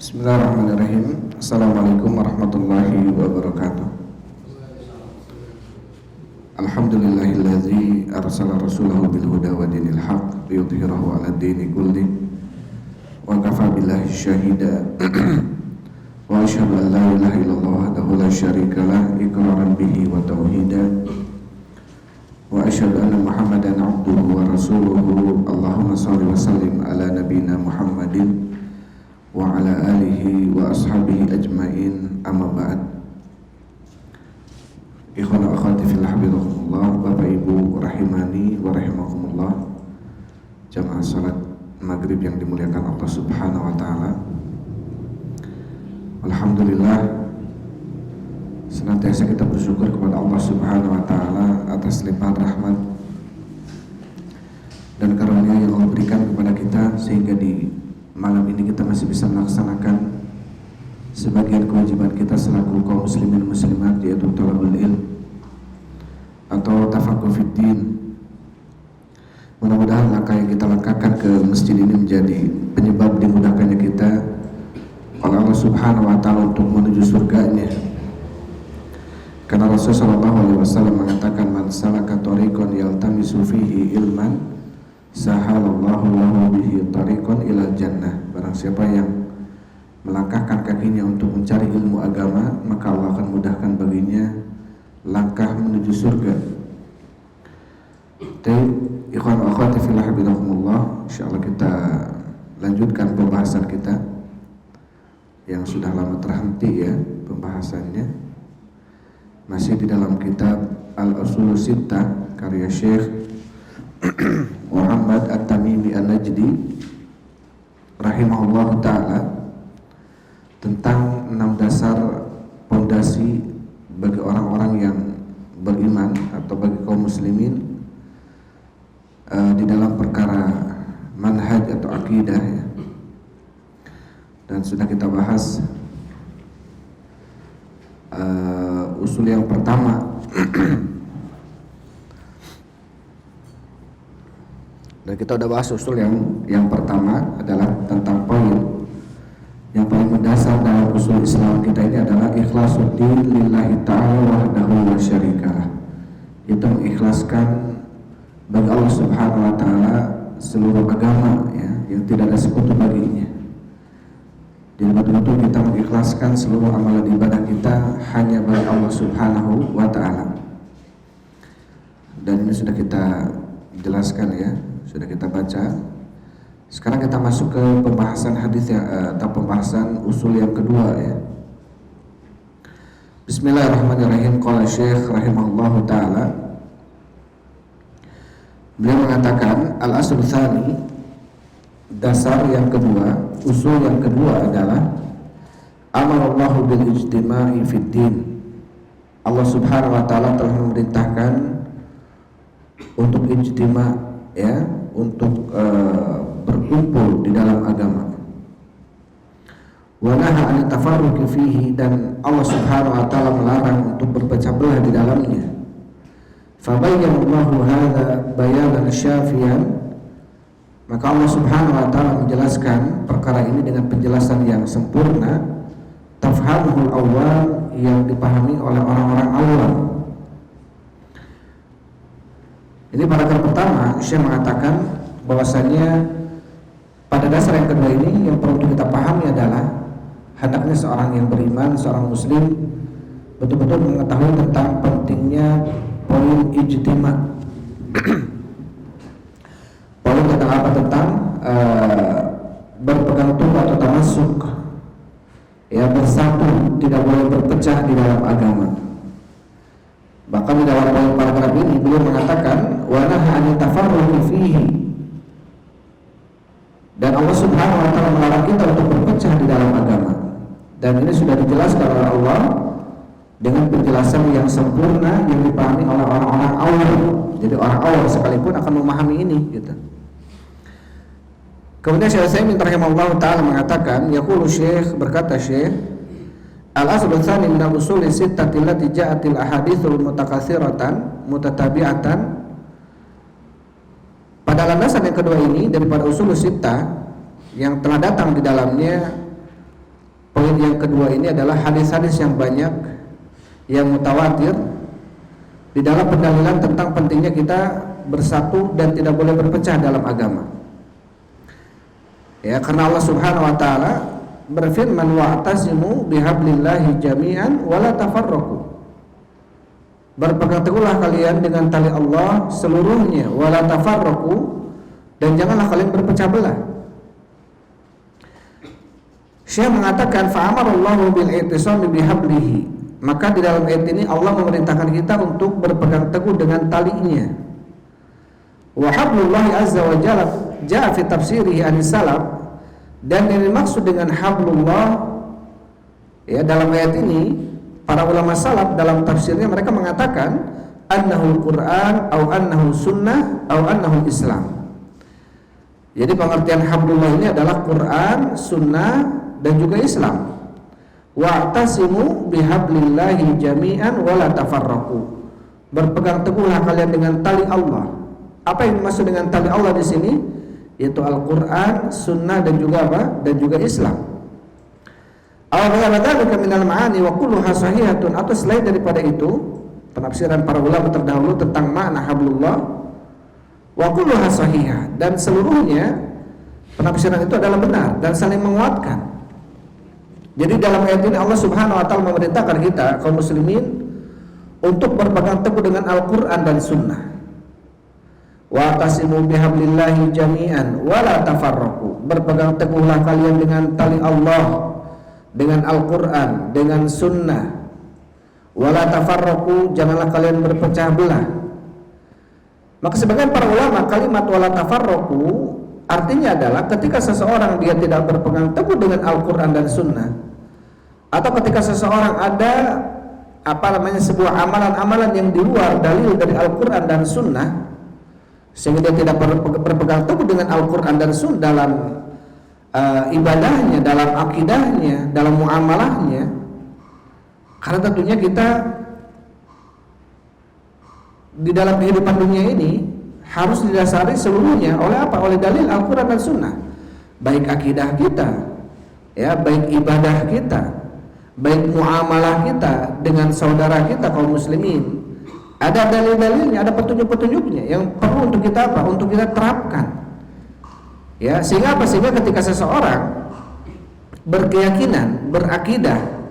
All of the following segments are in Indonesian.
Bismillahirrahmanirrahim. Assalamualaikum warahmatullahi wabarakatuh. Alhamdulillahilladzi arsala rasulahu bil huda wa dinil haq liyudhhirahu 'ala dini kullih wa kafa billahi syahida. Wa asyhadu an la ilaha illallah wahdahu la syarikalah iqraran bihi wa tauhida. Wa asyhadu anna Muhammadan 'abduhu wa rasuluhu. Allahumma shalli wa sallim ala nabiyyina Muhammadin wa ala alihi wa ashabihi ajmain, amma ba'd. Ikhwan wa akhwati fillah habibakumullah, Bapak Ibu rahimani wa rahimakumullah, jamaah salat maghrib yang dimuliakan Allah Subhanahu wa taala. Alhamdulillah, senantiasa kita bersyukur kepada Allah Subhanahu wa taala atas limpahan rahmat dan karunia yang Allah berikan kepada kita, sehingga di malam ini kita masih bisa melaksanakan sebagian kewajiban kita selaku kaum muslimin muslimat, yaitu thalabul ilm atau tafaqquh fid din. Mudah-mudahan langkah yang kita langkahkan ke masjid ini menjadi penyebab dimudahkannya kita oleh Allah Subhanahu wa taala untuk menuju surganya. Karena Rasulullah SAW mengatakan, man salaka thariqan yaltamisu fihi ilman sahalallahu lahu bihi tariqan ilal jannah. Barang siapa yang melangkahkan kakinya untuk mencari ilmu agama, maka Allah akan mudahkan baginya langkah menuju surga. Ikhwan wa akhwati fillah habibakumullah, insyaallah kita lanjutkan pembahasan kita yang sudah lama terhenti ya pembahasannya. Masih di dalam kitab Al-Ushul Sittah karya Syekh Muhammad At-Tamimi An-Najdi rahimahullah ta'ala, tentang 6 dasar pondasi bagi orang-orang yang beriman atau bagi kaum muslimin di dalam perkara manhaj atau akidah ya. Dan sudah kita bahas usul yang pertama. Dan kita udah bahas usul yang pertama adalah tentang poin yang paling mendasar dalam usul Islam kita ini adalah ikhlasuddin lillahi ta'ala wahdahu la syarikalah. Itu mengikhlaskan bagi Allah Subhanahu wa taala seluruh agama ya, yang tidak ada sekutu baginya. Jadi betul-betul kita mengikhlaskan seluruh amalan ibadah kita hanya bagi Allah Subhanahu wa taala. Dan ini sudah kita jelaskan ya, sudah kita baca. Sekarang kita masuk ke pembahasan hadis ya, atau pembahasan usul yang kedua ya. Bismillahirrahmanirrahim. Qala Syekh rahimahullahu taala, beliau mengatakan al-aslu tsani, dasar yang kedua, usul yang kedua adalah amarallahu bil ijtima'i fid din. Allah Subhanahu wa taala telah memerintahkan untuk ijtima' ya, untuk berkumpul di dalam agama. Wa naha an tafarruqi fihi, dan Allah Subhanahu wa taala melarang untuk berpecah belah di dalamnya. Fa bayyana Allahu hadza bayanan syafiyan, maka Allah Subhanahu wa taala menjelaskan perkara ini dengan penjelasan yang sempurna, tafhamul awal, yang dipahami oleh orang-orang awam. Ini paragraf pertama, Syekh mengatakan bahwasanya pada dasar yang kedua ini yang perlu kita pahami adalah hendaknya seorang yang beriman, seorang muslim betul-betul mengetahui tentang pentingnya poin ijtima'. Poin tentang apa? Tentang berpegang teguh atau tamasuk ya, bersatu, tidak boleh berpecah di dalam agama. Bahkan di dalam poin paragraf ini beliau mengatakan wa naha an tafarruqi fihi, dan Allah Subhanahu wa taala melarang kita untuk berpecah di dalam agama. Dan ini sudah dijelaskan oleh Allah dengan penjelasan yang sempurna yang dipahami oleh orang-orang awam. Jadi orang awam sekalipun akan memahami ini gitu. Kemudian Syekh Utsaimin rahimahullah taala mengatakan, yaqulu Syekh, berkata Syekh, al-aslu tsani min al-usul sittati allati ja'atil ahaditsul mutakatsiratan mutatabi'atan. Pada landasan yang kedua ini daripada usul sittah yang telah datang di dalamnya Kemudian yang kedua ini adalah hadis-hadis yang banyak yang mutawatir di dalam pendalilan tentang pentingnya kita bersatu dan tidak boleh berpecah dalam agama. Ya, karena Allah Subhanahu wa taala berfirman wa'tasimu bihablillahi jami'an wala tafarraqu. Berpegang teguhlah kalian dengan tali Allah seluruhnya wala tafarraqu, dan janganlah kalian berpecah belah. Syekh mengatakan fa'amarallahu bil i'tisami bihablihi, maka di dalam ayat ini Allah memerintahkan kita untuk berpegang teguh dengan talinya. Wa hablullahi azza wa jalla jaa fi tafsirihi anis salaf, dan yang dimaksud dengan hablullah ya dalam ayat ini para ulama salaf dalam tafsirnya mereka mengatakan annahu Quran atau annahu sunnah atau annahu Islam. Jadi pengertian hablullah ini adalah Quran, sunnah dan juga Islam. Wa'tasimu bihablillahi jami'an wala tafarraqu. Berpegang teguhlah kalian dengan tali Allah. Apa yang dimaksud dengan tali Allah di sini? Yaitu Al-Quran, Sunnah dan juga apa? Dan juga Islam. Al-Ghazali minal ma'ani wa kulluha sahihatun, atau selain daripada itu penafsiran para ulama terdahulu tentang makna hablullah wa kulluha sahihah, dan seluruhnya penafsiran itu adalah benar dan saling menguatkan. Jadi dalam ayat ini Allah Subhanahu wa taala memerintahkan kita kaum muslimin untuk berpegang teguh dengan Al-Quran dan Sunnah. Wa'tasimu bihablillahi jami'an wala tafarraqu. Berpegang teguhlah kalian dengan tali Allah, dengan Al-Quran, dengan Sunnah. Wala tafarraqu, janganlah kalian berpecah belah. Maka sebagian para ulama kalimat wala tafarraqu artinya adalah ketika seseorang dia tidak berpegang teguh dengan Al-Quran dan Sunnah, atau ketika seseorang ada sebuah amalan-amalan yang di luar dalil dari Al-Quran dan Sunnah, sehingga dia tidak berpegang teguh dengan Al-Quran dan Sunnah dalam ibadahnya, dalam akidahnya, dalam muamalahnya. Karena tentunya kita di dalam kehidupan dunia ini harus didasari seluruhnya oleh apa? Oleh dalil Al-Quran dan Sunnah. Baik akidah kita, ya, baik ibadah kita, baik muamalah kita dengan saudara kita kaum muslimin, ada dalil-dalilnya, ada petunjuk-petunjuknya yang perlu untuk kita apa? Untuk kita terapkan. Ya, sehingga apa? Sehingga ketika seseorang berkeyakinan, berakidah,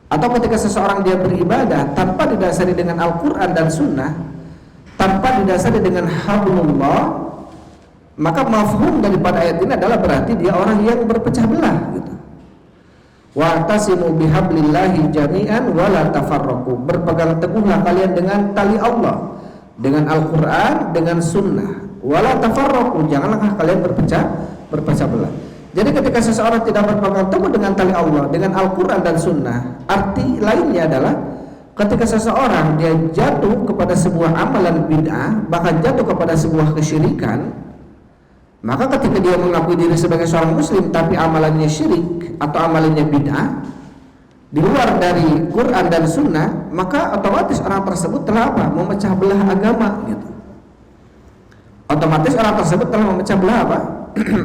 atau ketika seseorang dia beribadah tanpa didasari dengan Al-Quran dan Sunnah, tanpa didasari dengan hablullah, maka mafhum daripada ayat ini adalah berarti dia orang yang berpecah belah gitu. Wa'tasimu bihablillahi jami'an wala tafarraqu. Berpegang teguhlah kalian dengan tali Allah, dengan Al-Quran, dengan Sunnah. Wala tafarraqu, janganlah kalian berpecah belah. Jadi ketika seseorang tidak berpegang teguh dengan tali Allah, dengan Al-Quran dan Sunnah, arti lainnya adalah ketika seseorang dia jatuh kepada sebuah amalan bid'ah, bahkan jatuh kepada sebuah kesyirikan, maka ketika dia mengakui diri sebagai seorang muslim tapi amalannya syirik atau amalannya bid'ah di luar dari Quran dan Sunnah, maka otomatis orang tersebut telah apa? Memecah belah agama gitu. Otomatis orang tersebut telah memecah belah apa?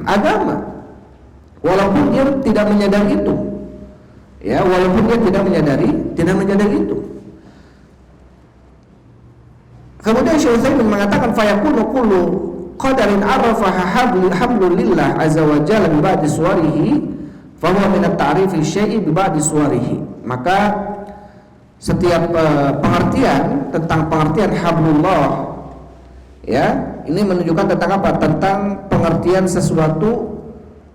Agama. Walaupun dia tidak menyadari itu. Ya, walaupun dia tidak menyadari itu. Kemudian Syekh Utsaimin mengatakan fayakunu kullu qadarin arafaha hablulillah azza wa jalla bi ba'di suwarihi fa huwa min at-ta'rifi syai'i bi ba'di suwarihi. Maka setiap pengertian tentang pengertian hablullah, ya, ini menunjukkan tentang apa? Tentang pengertian sesuatu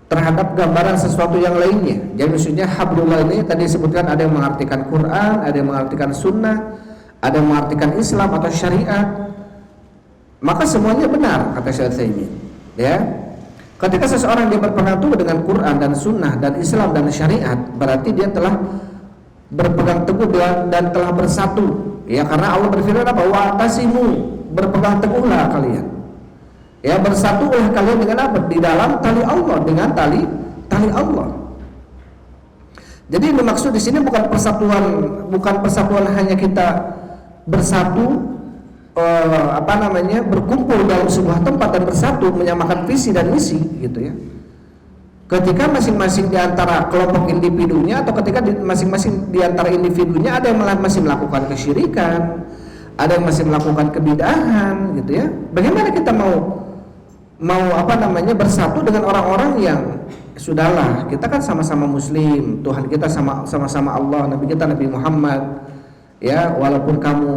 terhadap gambaran sesuatu yang lainnya. Jadi maksudnya hablullah ini tadi disebutkan ada yang mengartikan Quran, ada yang mengartikan Sunnah, ada yang mengartikan Islam atau syariat. Maka semuanya benar kata Syekh Utsaimin. Ya, ketika seseorang dia berpegang teguh dengan Quran dan Sunnah dan Islam dan syariat, berarti dia telah berpegang teguh dan telah bersatu. Ya, karena Allah berfirman apa? Wa'tasimu, berpegang teguhlah kalian. Ya, bersatulah kalian dengan apa? Di dalam tali Allah, dengan tali Allah. Jadi yang dimaksud di sini bukan persatuan hanya kita bersatu berkumpul dalam sebuah tempat dan bersatu menyamakan visi dan misi gitu ya. ketika masing-masing di antara kelompok individunya atau ketika masing-masing di antara individunya ada yang masih melakukan kesyirikan, ada yang masih melakukan kebidahan gitu ya. Bagaimana kita mau bersatu dengan orang-orang yang sudahlah, kita kan sama-sama muslim, Tuhan kita sama-sama Allah, Nabi kita Nabi Muhammad ya, walaupun kamu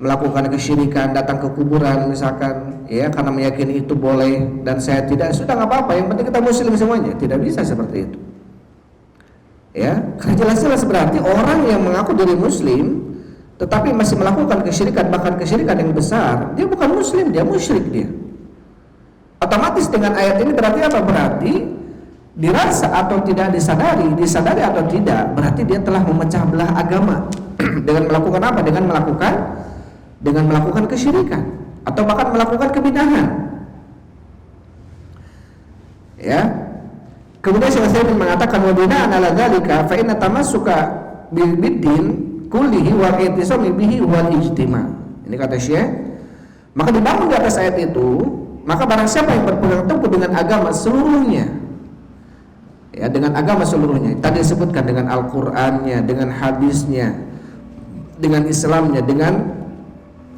melakukan kesyirikan, datang ke kuburan misalkan ya karena meyakini itu boleh dan saya tidak, sudah nggak apa-apa, yang penting kita muslim semuanya. Tidak bisa seperti itu ya, karena jelas-jelas berarti orang yang mengaku diri muslim tetapi masih melakukan kesyirikan, bahkan kesyirikan yang besar, dia bukan muslim, dia musyrik dia. Otomatis dengan ayat ini berarti apa? Berarti dirasa atau tidak disadari atau tidak, berarti dia telah memecah belah agama dengan melakukan apa? Dengan melakukan kesyirikan atau bahkan melakukan kebidahan. Ya. Kemudian Syekh Utsaimin mengatakan wa bina'an 'ala dzalika fa inna tamassuka bid-din kullihi wal i'tisami bihi wal ijtima'. Ini kata Syekh, maka dibangun di atas ayat itu, maka barang siapa yang berpegang teguh dengan agama seluruhnya, ya dengan agama seluruhnya, tadi disebutkan dengan Al-Qur'annya, dengan hadisnya, dengan Islamnya, dengan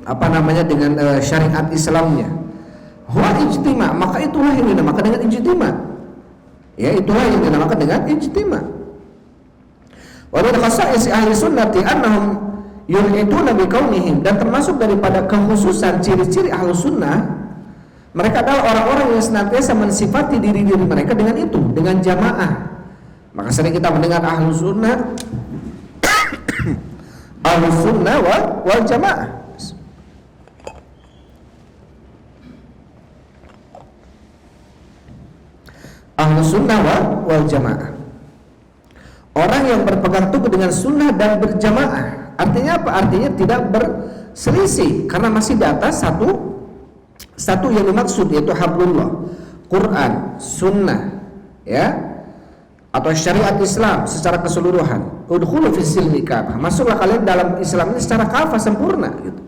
dengan syariat Islamnya, huwa ijtima', maka itulah yang dinamakan dengan ijtima'. Ya, itulah yang dinamakan dengan ijtima'. Wa min khasa'is ahli sunnati annahum yulhiduna biqaunihim, dan termasuk daripada kekhususan ciri-ciri ahli sunnah, mereka adalah orang-orang yang senantiasa mensifati diri-diri mereka dengan itu, dengan jamaah. Maka sering kita mendengar ahli sunnah ahli sunnah wal jamaah. Ahlu sunnah wal jamaah, orang yang berpegang teguh dengan sunnah dan berjamaah. Artinya apa? Artinya tidak berselisih, karena masih di atas satu yang dimaksud, yaitu hablullah, Quran, sunnah, ya, atau syariat Islam secara keseluruhan. Udkhulu fis silmi kafah, masuklah kalian dalam Islam ini secara kafah, sempurna gitu.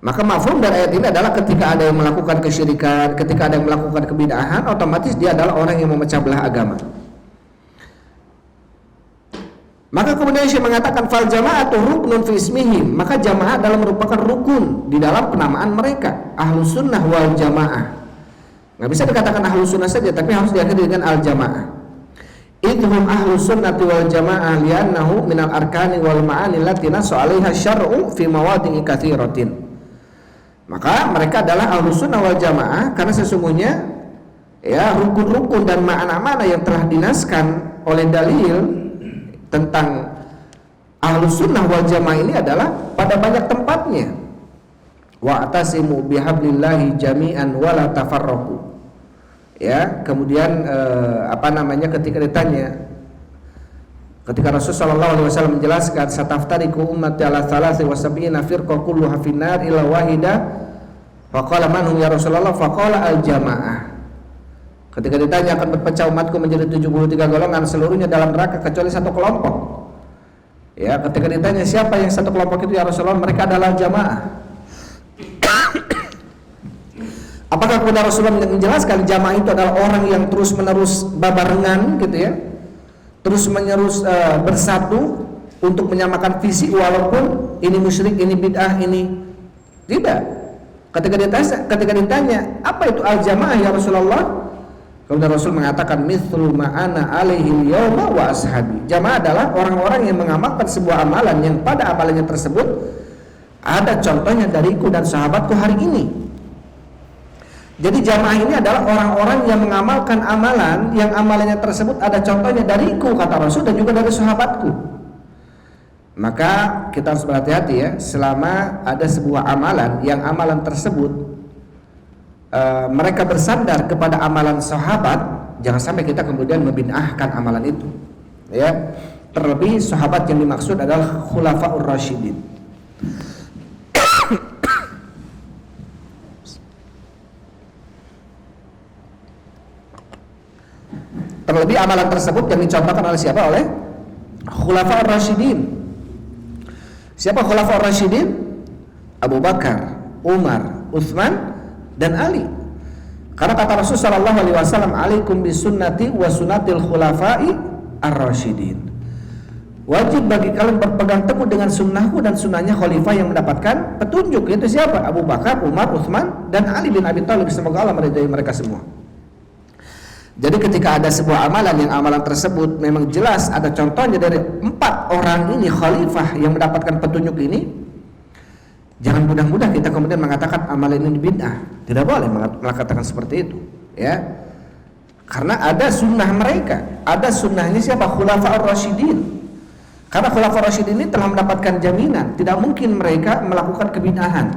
Maka mafhum dari ayat ini adalah ketika ada yang melakukan kesyirikan, ketika ada yang melakukan kebidahan, otomatis dia adalah orang yang memecah belah agama. Maka kemudian Syekh mengatakan fal jama'atu ruknun fi ismihim, maka jamaah adalah merupakan rukun di dalam penamaan mereka, ahlus sunnah wal jamaah. Nggak bisa dikatakan ahlus sunnah saja, tapi harus diakhiri dengan al jamaah. Idhum ahlus sunnati wal jamaah li'annahu minal arkani wal ma'ani allati nassa 'alaiha syar'u fi mawadi'i katsiratin. Maka mereka adalah ahlus sunnah wal jamaah karena sesungguhnya ya rukun-rukun dan makna-makna yang telah dinaskan oleh dalil tentang ahlus sunnah wal jamaah ini adalah pada banyak tempatnya. Wa'tasimu bihablillahi jami'an wala tafarraqu. Ya, kemudian ketika Rasulullah SAW menjelaskan sataftariku ummati ala 73 firqah kulluha finnar illa wahida, faqala man hum ya Rasulullah, faqala al jamaah. Ketika ditanya akan berpecah umatku menjadi 73 golongan, seluruhnya dalam neraka kecuali satu kelompok. Ya, ketika ditanya siapa yang satu kelompok itu ya Rasulullah, mereka adalah jamaah. Apakah kemudian Rasulullah menjelaskan jamaah itu adalah orang yang terus menerus babarengan gitu ya, terus menerus bersatu untuk menyamakan visi walaupun ini musyrik, ini bid'ah, ini tidak. Ketika ditanya apa itu al-jamaah ya Rasulullah, kemudian Rasul mengatakan mithlu ma'ana alaihi yawma wa ashabi. Jamaah adalah orang-orang yang mengamalkan sebuah amalan yang pada amalannya tersebut ada contohnya dariku dan sahabatku hari ini. Jadi jamaah ini adalah orang-orang yang mengamalkan amalan yang amalannya tersebut ada contohnya dariku, kata Rasul, dan juga dari sahabatku. Maka kita harus berhati-hati ya, selama ada sebuah amalan yang amalan tersebut mereka bersandar kepada amalan sahabat, jangan sampai kita kemudian membid'ahkan amalan itu. Ya, terlebih sahabat yang dimaksud adalah khulafaur rasyidin. Terlebih amalan tersebut yang dicontohkan oleh siapa? Oleh khulafaur rasyidin. Siapa khulafaur rasyidin? Abu Bakar, Umar, Utsman, dan Ali. Karena kata Rasul sallallahu alaihi wasallam, "Alaikum bisunnati wa sunnatil khulafa'i ar-rasyidin." Wajib bagi kalian berpegang teguh dengan sunnahku dan sunnahnya khalifah yang mendapatkan petunjuk. Itu siapa? Abu Bakar, Umar, Utsman, dan Ali bin Abi Thalib. Semoga Allah meridai mereka semua. Jadi ketika ada sebuah amalan yang amalan tersebut memang jelas ada contohnya dari 4 orang ini khalifah yang mendapatkan petunjuk ini, jangan mudah-mudah kita kemudian mengatakan amalan ini bid'ah. Tidak boleh mengatakan seperti itu, ya. Karena ada sunnah mereka, ada sunnahnya siapa? Khulafaur Rasyidin. Karena Khulafaur Rasyidin ini telah mendapatkan jaminan, tidak mungkin mereka melakukan kebid'ahan.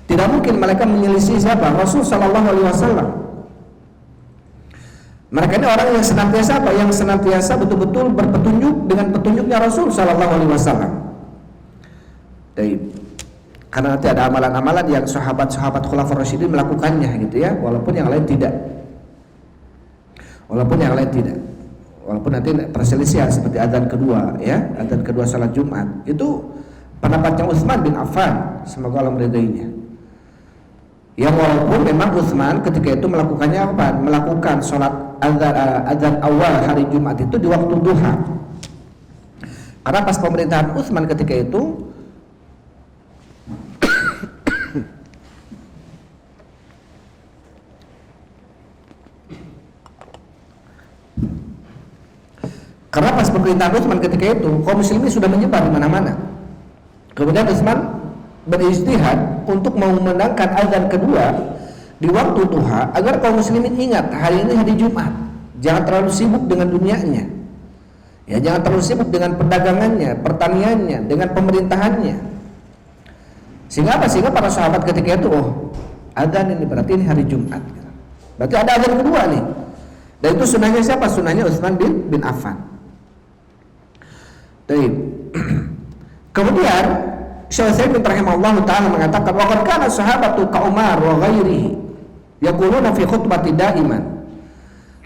Tidak mungkin mereka menyelisih siapa? Rasul sallallahu alaihi wasallam. Mereka ini orang yang senantiasa apa? Yang senantiasa betul-betul berpetunjuk dengan petunjuknya Rasul sallallahu alaihi wasallam. Karena nanti ada amalan-amalan yang sahabat-sahabat Khulafaur Rasyidin melakukannya gitu ya, walaupun yang lain tidak. Walaupun nanti perselisihan seperti adzan kedua ya, adzan kedua salat Jumat itu pendapatnya Utsman bin Affan, semoga Allah meridainya. Yang walaupun memang Utsman ketika itu melakukannya apa? Melakukan salat adzan awal hari Jumat itu di waktu duha. Karena pas pemerintahan Utsman ketika itu karena pas pemerintahan Utsman ketika itu kaum muslimin sudah menyebar di mana-mana. Kemudian Utsman berijtihad untuk mengumandangkan azan kedua di waktu duha agar kaum muslimin ingat hari ini hari Jumat. Jangan terlalu sibuk dengan dunianya. Ya, jangan terlalu sibuk dengan perdagangannya, pertaniannya, dengan pemerintahannya. Sehingga apa? Sehingga para sahabat ketika itu, oh, azan ini berarti ini hari Jumat. Berarti ada azan kedua nih. Dan itu sunnahnya siapa? Sunnahnya Utsman bin Affan. Kemudian Syekh Utsaimin rahimahullah taala mengatakan wa qad kana sahabatu ka Umar wa ghairihi yaquluna fi khutbati daiman.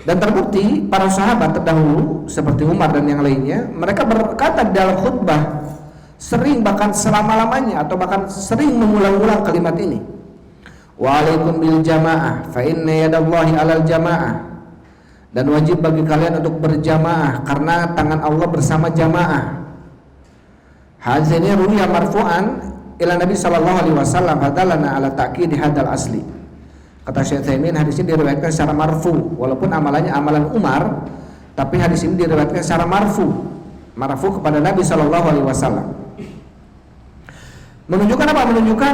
Dan terbukti para sahabat terdahulu seperti Umar dan yang lainnya, mereka berkata dalam khutbah sering bahkan selama-lamanya atau bahkan sering mengulang-ulang kalimat ini. Wa alaikum bil jamaah fa inna yadallahi 'alal jamaah. Dan wajib bagi kalian untuk berjamaah karena tangan Allah bersama jamaah. Hadis ini ruwiya marfu'an ila Nabi sallallahu alaihi wasallam hadalana ala ta'kid hadal asli. Kata Syekh Utsaimin, hadis ini diriwayatkan secara marfu, walaupun amalannya amalan Umar, tapi hadis ini diriwayatkan secara marfu kepada Nabi sallallahu alaihi wasallam. Menunjukkan apa? Menunjukkan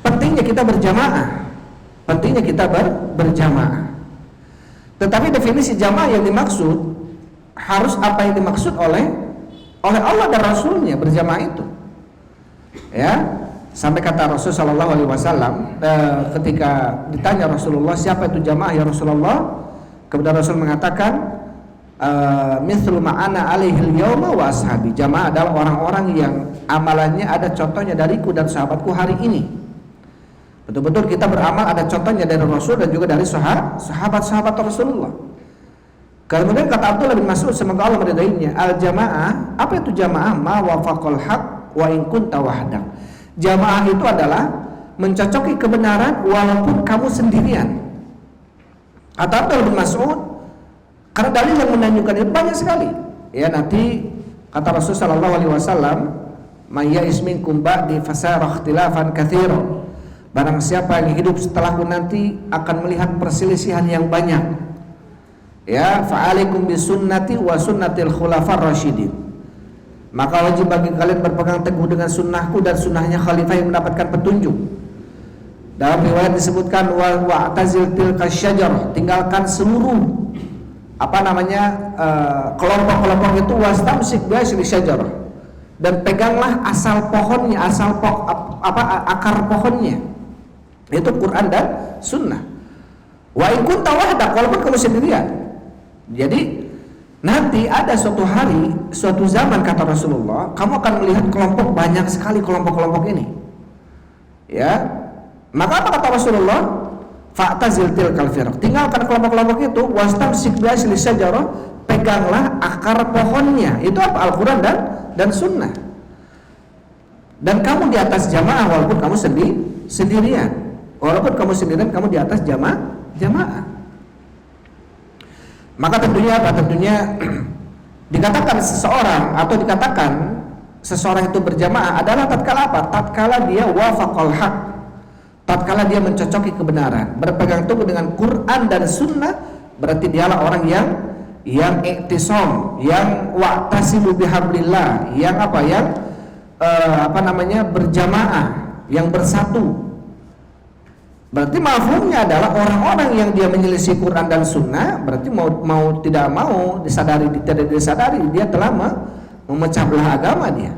pentingnya kita berjamaah. Pentingnya kita berjamaah. Tetapi definisi jamaah yang dimaksud harus apa yang dimaksud oleh Allah dan Rasulnya berjamaah itu. Ya, sampai kata Rasul sallallahu alaihi wasallam ketika ditanya Rasulullah, siapa itu jamaah ya Rasulullah? Kemudian Rasul mengatakan mithlu ma'ana alaihil yauma wa ashabi. Jamaah adalah orang-orang yang amalannya ada contohnya dariku dan sahabatku hari ini. Betul-betul kita beramal ada contohnya dari Rasul dan juga dari sahabat-sahabat Rasulullah. Kemudian kata Abdullah bin Mas'ud, semoga Allah meridainya, al-jamaah, apa itu jamaah? Ma wafaqal haq wa in kunta wahdak. Jamaah itu adalah mencocoki kebenaran walaupun kamu sendirian. Kata Abdullah bin Mas'ud, karena dalil yang menunjukkan itu banyak sekali. Ya, nanti kata Rasul sallallahu alaihi wasallam, may ya'is minkum ba'di fasara ikhtilafan katsiran. Barang siapa yang hidup setelahku nanti akan melihat perselisihan yang banyak. Ya, fa'alaikum bisunnati wa sunnatil khulafar rasyidin. Maka wajib bagi kalian berpegang teguh dengan sunnahku dan sunnahnya khalifah yang mendapatkan petunjuk. Dalam riwayat disebutkan wa'tazil tilka syajarah, tinggalkan seluruh kelompok-kelompok itu, wastamsik bi'asli syajarah, dan peganglah asal pohonnya, akar pohonnya. Itu Quran dan Sunnah. Wa in kunta wahdak, walaupun kamu sendirian. Jadi nanti ada suatu hari, suatu zaman kata Rasulullah, kamu akan melihat kelompok banyak sekali kelompok-kelompok ini. Ya, maka apa kata Rasulullah? Fa'tazil tilkal firaq, tinggalkan kelompok-kelompok itu, wastamsik bi'asli syajarah, peganglah akar pohonnya. Itu apa? Al-Quran dan Sunnah. Dan kamu di atas jamaah walaupun kamu sendirian. walaupun kamu sendirian, kamu di atas jamaah. Maka tentunya apa? Tentunya dikatakan seseorang itu berjamaah adalah tatkala apa? Tatkala dia wafaqal haq, tatkala dia mencocoki kebenaran, berpegang teguh dengan Quran dan Sunnah, berarti dialah orang yang iktisam, yang wa'tasimu bihablillah, yang berjamaah, yang bersatu. Berarti mafhumnya adalah orang-orang yang dia menyelisih Quran dan Sunnah, berarti mau tidak mau, disadari tidak disadari, dia telah memecah belah agama dia.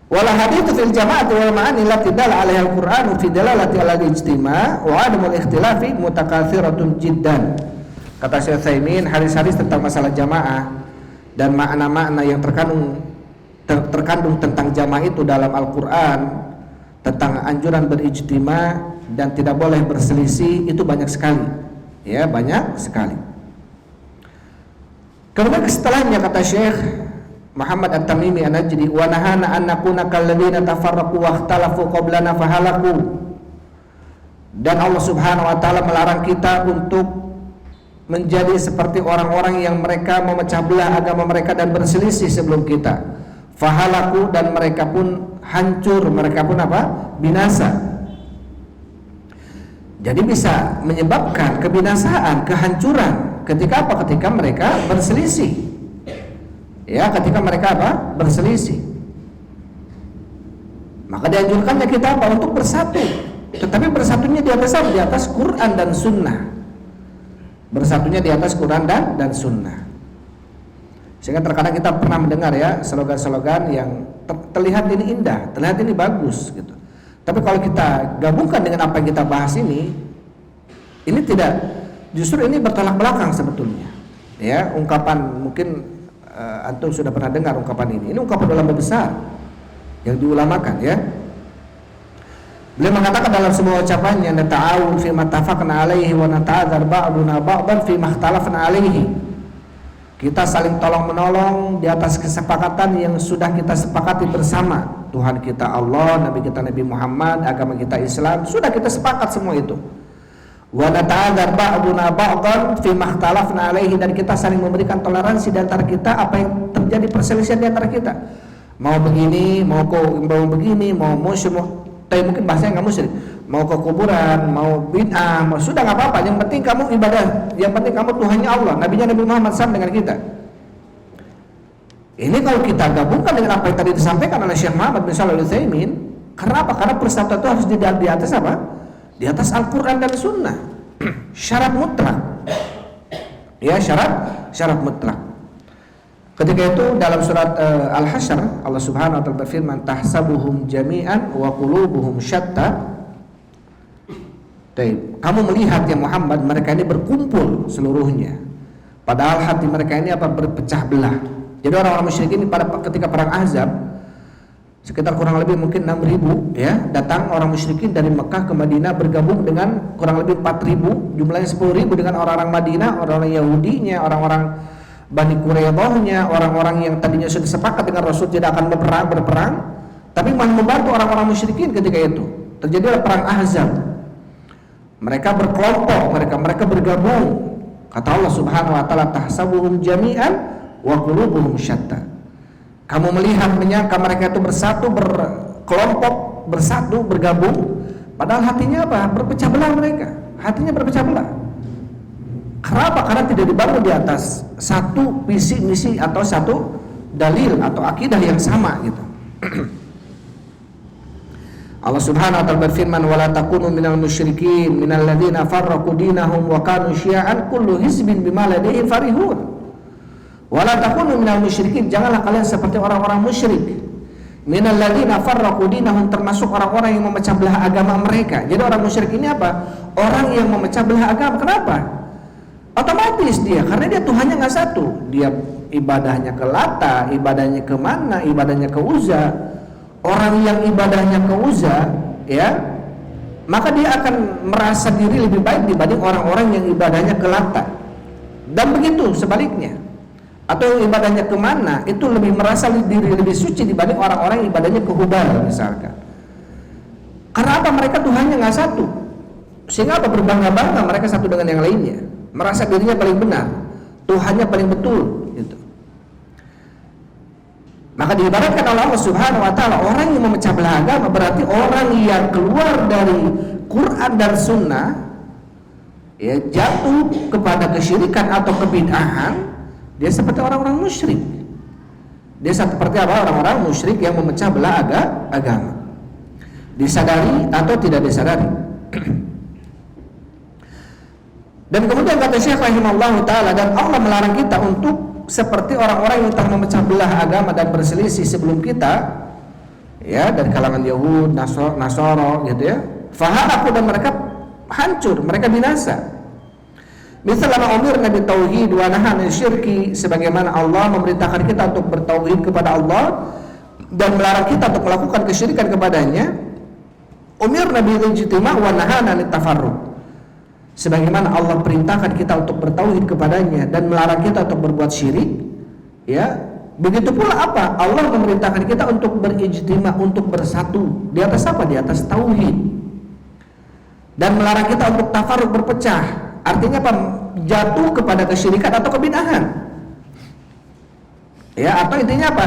Wala hadithu fil jama'ati wal ma'ani lati dalla 'alaiha al-Qur'anu fi dalalati 'ala al-ijtima' wa 'adamul ikhtilafi mutakatsiratun jiddan. Kata Syekh Utsaimin, hadis-hadis tentang masalah jamaah dan makna-makna yang terkandung tentang jamaah itu dalam Al-Qur'an, tentang anjuran berijtima dan tidak boleh berselisih, itu banyak sekali. Ya, banyak sekali. Kemudian setelahnya kata Syekh Muhammad At-Tamimi An-Najdi, wa nahana an nakuna kalladzina tafarraqu wa ikhtalafu qablana fahalaku. Dan Allah Subhanahu wa taala melarang kita untuk menjadi seperti orang-orang yang mereka memecah belah agama mereka dan berselisih sebelum kita. Fahalaku, dan mereka pun hancur, mereka pun binasa. Jadi bisa menyebabkan kebinasaan, kehancuran ketika ketika mereka berselisih. Ya, ketika mereka berselisih. Maka dianjurkannya kita untuk bersatu. Tetapi bersatunya di atas apa? Di atas Quran dan Sunnah. Bersatunya di atas Quran dan Sunnah. Sehingga terkadang kita pernah mendengar ya slogan-slogan yang terlihat ini indah, terlihat ini bagus gitu. Tapi kalau kita gabungkan dengan apa yang kita bahas ini tidak, justru ini bertolak belakang sebetulnya. Ya, ungkapan mungkin antum sudah pernah dengar ungkapan ini. Ini ungkapan ulama besar yang diulamakan ya. Beliau mengatakan dalam sebuah ucapannya, nata'awun fi ma tafaqna alaihi wa nata'adzar ba'duna ba'dan fi ma ikhtalafna alaihi. Kita saling tolong-menolong di atas kesepakatan yang sudah kita sepakati bersama. Tuhan kita Allah, Nabi kita Nabi Muhammad, agama kita Islam, sudah kita sepakat semua itu. Wa nata'adzar ba'duna ba'dan fi ma ikhtalafna alaihi, dan kita saling memberikan toleransi di antara kita apa yang terjadi perselisihan di antara kita. Mau begini, mau begini, mau musyrik, tapi mungkin bahasanya nggak musyrik, mau ke kuburan, mau bid'ah, mau sudah nggak apa-apa. Yang penting kamu ibadah, yang penting kamu Tuhannya Allah, Nabinya Nabi Muhammad SAW dengan kita. Ini kalau kita gabungkan dengan apa yang tadi disampaikan oleh Syekh Muhammad bin Shalih Al-Utsaimin, karena apa? Karena persatuan itu harus di atas apa? Di atas Al-Quran dan Sunnah. Syarat mutlak. Ya, syarat mutlak. Ketika itu dalam surat Al-Hasyr Allah Subhanahu wa taala berfirman, tahsabuhum jami'an wa qulubuhum syatta. Kamu melihat ya Muhammad, mereka ini berkumpul seluruhnya, padahal hati mereka ini berpecah belah. Jadi orang-orang musyrikin ketika perang Ahzab, sekitar kurang lebih mungkin 6.000 ya, datang orang musyrikin dari Mekah ke Madinah bergabung dengan kurang lebih 4.000, jumlahnya 10.000 dengan orang-orang Madinah, orang-orang Yahudinya, orang-orang Bani Quraidah-nya, orang-orang yang tadinya sudah sepakat dengan Rasul tidak akan berperang, tapi malah membantu orang-orang musyrikin. Ketika itu terjadilah perang Ahzab. Mereka berkelompok, mereka bergabung. Kata Allah Subhanahu wa taala, tahsabuhum jami'an wa qulubuhum syatta. Kamu melihat menyangka mereka itu bersatu, berkelompok, bersatu, bergabung, padahal hatinya berpecah belah mereka. Hatinya berpecah belah. Kenapa? Karena tidak dibangun di atas satu visi misi atau satu dalil atau akidah yang sama gitu. Allah Subhanahu wa taala berfirman, wala takunu minal musyrikin minal ladzina farraqu dinahum wa kanu syi'an kullu hizbin bima ladaihim farihun. Wala takunu minal musyrikin, janganlah kalian seperti orang-orang musyrik. Minal ladzina farraqu dinahum, termasuk orang-orang yang memecah belah agama mereka. Jadi orang musyrik ini apa? Orang yang memecah belah agama. Kenapa? Otomatis dia, karena dia Tuhannya nggak satu. Dia ibadahnya ke Lata, ibadahnya ke mana, ibadahnya ke Uzza. Orang yang ibadahnya ke Uzza, ya, maka dia akan merasa diri lebih baik dibanding orang-orang yang ibadahnya ke Lata. Dan begitu sebaliknya. Atau ibadahnya ke mana, itu lebih merasa diri lebih suci dibanding orang-orang yang ibadahnya ke Hubal misalkan. Karena apa? Mereka Tuhannya nggak satu. Sehingga apa? Berbangga-bangga mereka satu dengan yang lainnya, merasa dirinya paling benar, Tuhannya paling betul gitu. Maka diibaratkan oleh Allah Subhanahu wa taala, orang yang memecah belah agama berarti orang yang keluar dari Quran dan Sunnah, ya, jatuh kepada kesyirikan atau kebid'ahan. Dia seperti orang-orang musyrik. Dia seperti apa? Orang-orang musyrik yang memecah belah agama, disadari atau tidak disadari. Dan kemudian kata Syekh rahimahullah taala, dan Allah melarang kita untuk seperti orang-orang yang telah memecah belah agama dan berselisih sebelum kita, ya, dari kalangan Yahud, Nasoro gitu ya. Fahalaku, dan mereka hancur, mereka binasa. Misalnya umir Nabi tauhid wa nahan syirki, sebagaimana Allah memerintahkan kita untuk bertauhid kepada Allah dan melarang kita untuk melakukan kesyirikan kepadanya. Umir Nabi ijtima wa nahan anit tafarruq, sebagaimana Allah perintahkan kita untuk bertauhid kepadanya dan melarang kita untuk berbuat syirik, ya. Begitu pula apa? Allah memerintahkan kita untuk berijtima, untuk bersatu di atas apa? Di atas tauhid. Dan melarang kita untuk tafarruq, berpecah. Artinya apa? Jatuh kepada kesyirikan atau kebid'ahan. Ya, atau intinya apa?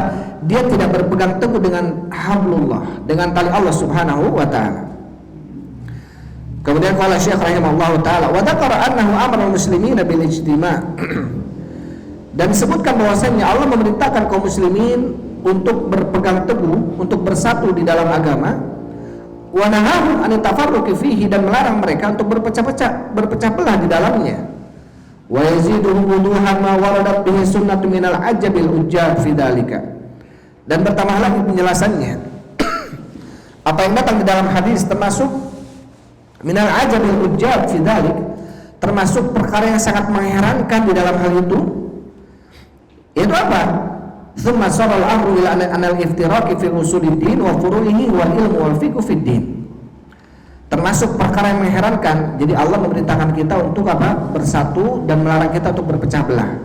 Dia tidak berpegang teguh dengan hablullah, dengan tali Allah Subhanahu wa taala. Kemudian qala Syekh rahimahullah taala, wa dzakara annahu amara al-muslimina bil ijtima'. Dan disebutkan bahwasanya Allah memerintahkan kaum muslimin untuk berpegang teguh, untuk bersatu di dalam agama. Wa nahahum an tafarruqi fihi, dan melarang mereka untuk berpecah belah di dalamnya. Wa yaziduhum wuduhan ma waradat bihi sunnatu minal ajabil ujjab fi dzalika. Dan bertambah lagi penjelasannya apa yang datang di dalam hadis, termasuk minal ajabil ujjab fi dzalik, termasuk perkara yang sangat mengherankan di dalam hal itu. Itu apa? Tsumma saral amru ila anal iftiraqi fi usuliddin wa furu'ihi wal ilmu wal fiqhu fid din. Termasuk perkara yang mengherankan. Jadi Allah memerintahkan kita untuk apa? Bersatu, dan melarang kita untuk berpecah belah.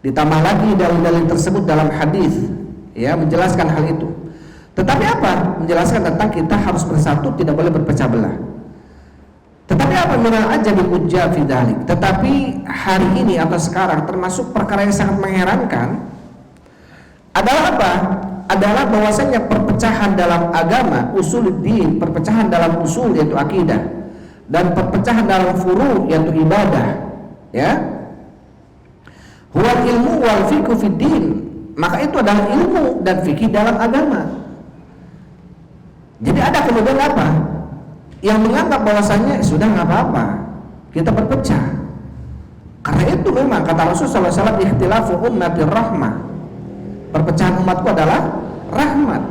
Ditambah lagi dalil-dalil tersebut dalam hadis, ya, menjelaskan hal itu. Tetapi apa? Menjelaskan tentang kita harus bersatu, tidak boleh berpecah belah. Tetapi apa? Minal ajabil ujjab fi dzalik. Tetapi hari ini atau sekarang termasuk perkara yang sangat mengherankan adalah apa? Adalah bahwasanya perpecahan dalam agama, usuluddin, perpecahan dalam usul yaitu akidah, dan perpecahan dalam furu yaitu ibadah, ya. Huwal ilmu wal fiqhu fid din. Maka itu adalah ilmu dan fikih dalam agama. Jadi ada kemudian apa? Yang menganggap bahwasanya sudah nggak apa-apa kita berpecah. Karena itu memang kata Rasulullah SAW, ikhtilafu ummatir rahmah. Perpecahan umatku adalah rahmat.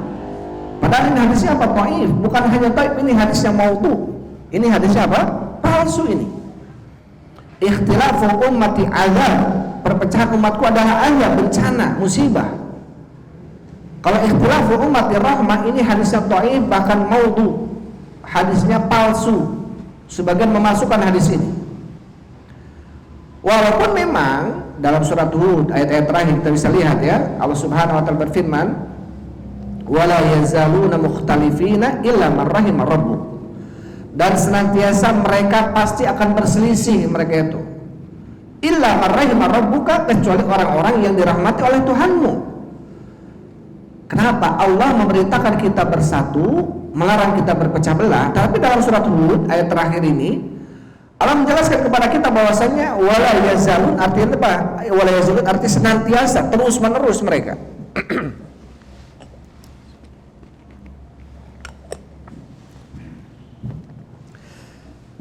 Padahal ini hadisnya apa? Dhaif. Bukan hanya dhaif, ini hadis yang maudhu. Ini hadisnya apa? Palsu ini. Ikhtilafu ummati azab. Perpecahan umatku adalah azab, bencana, musibah. Kalau ikhtilafu ummati rahmah, ini hadisnya dhaif, bahkan maudhu. Hadisnya palsu. Sebagian memasukkan hadis ini. Walaupun memang dalam surat Hud ayat-ayat terakhir kita bisa lihat, ya, Allah Subhanahu wa taala berfirman, wala yazaluna mukhtalifina illa man rahimar rabbuk. Dan senantiasa mereka pasti akan berselisih, mereka itu illa man rahimar rabbuka, kecuali orang-orang yang dirahmati oleh Tuhanmu. Kenapa? Allah memerintahkan kita bersatu, melarang kita berpecah belah. Tapi dalam surat Hud ayat terakhir ini Allah menjelaskan kepada kita bahwasanya wala yazalun, artinya apa? Wala yazalun arti senantiasa, terus menerus mereka.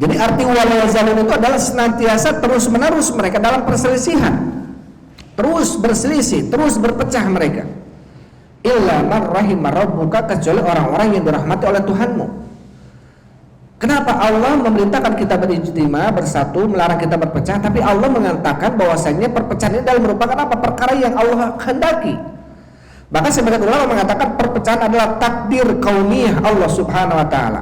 Jadi arti wala yazalun itu adalah senantiasa, terus menerus mereka dalam perselisihan, terus berselisih, terus berpecah mereka. Illa man rahimar rabbuka, kecuali orang-orang yang dirahmati oleh Tuhanmu. Kenapa Allah memerintahkan kita berijtima, bersatu, melarang kita berpecah? Tapi Allah mengatakan bahwasanya perpecahan ini adalah merupakan apa? Perkara yang Allah kehendaki. Bahkan sebagian ulama mengatakan perpecahan adalah takdir kauniyah Allah Subhanahu wa taala.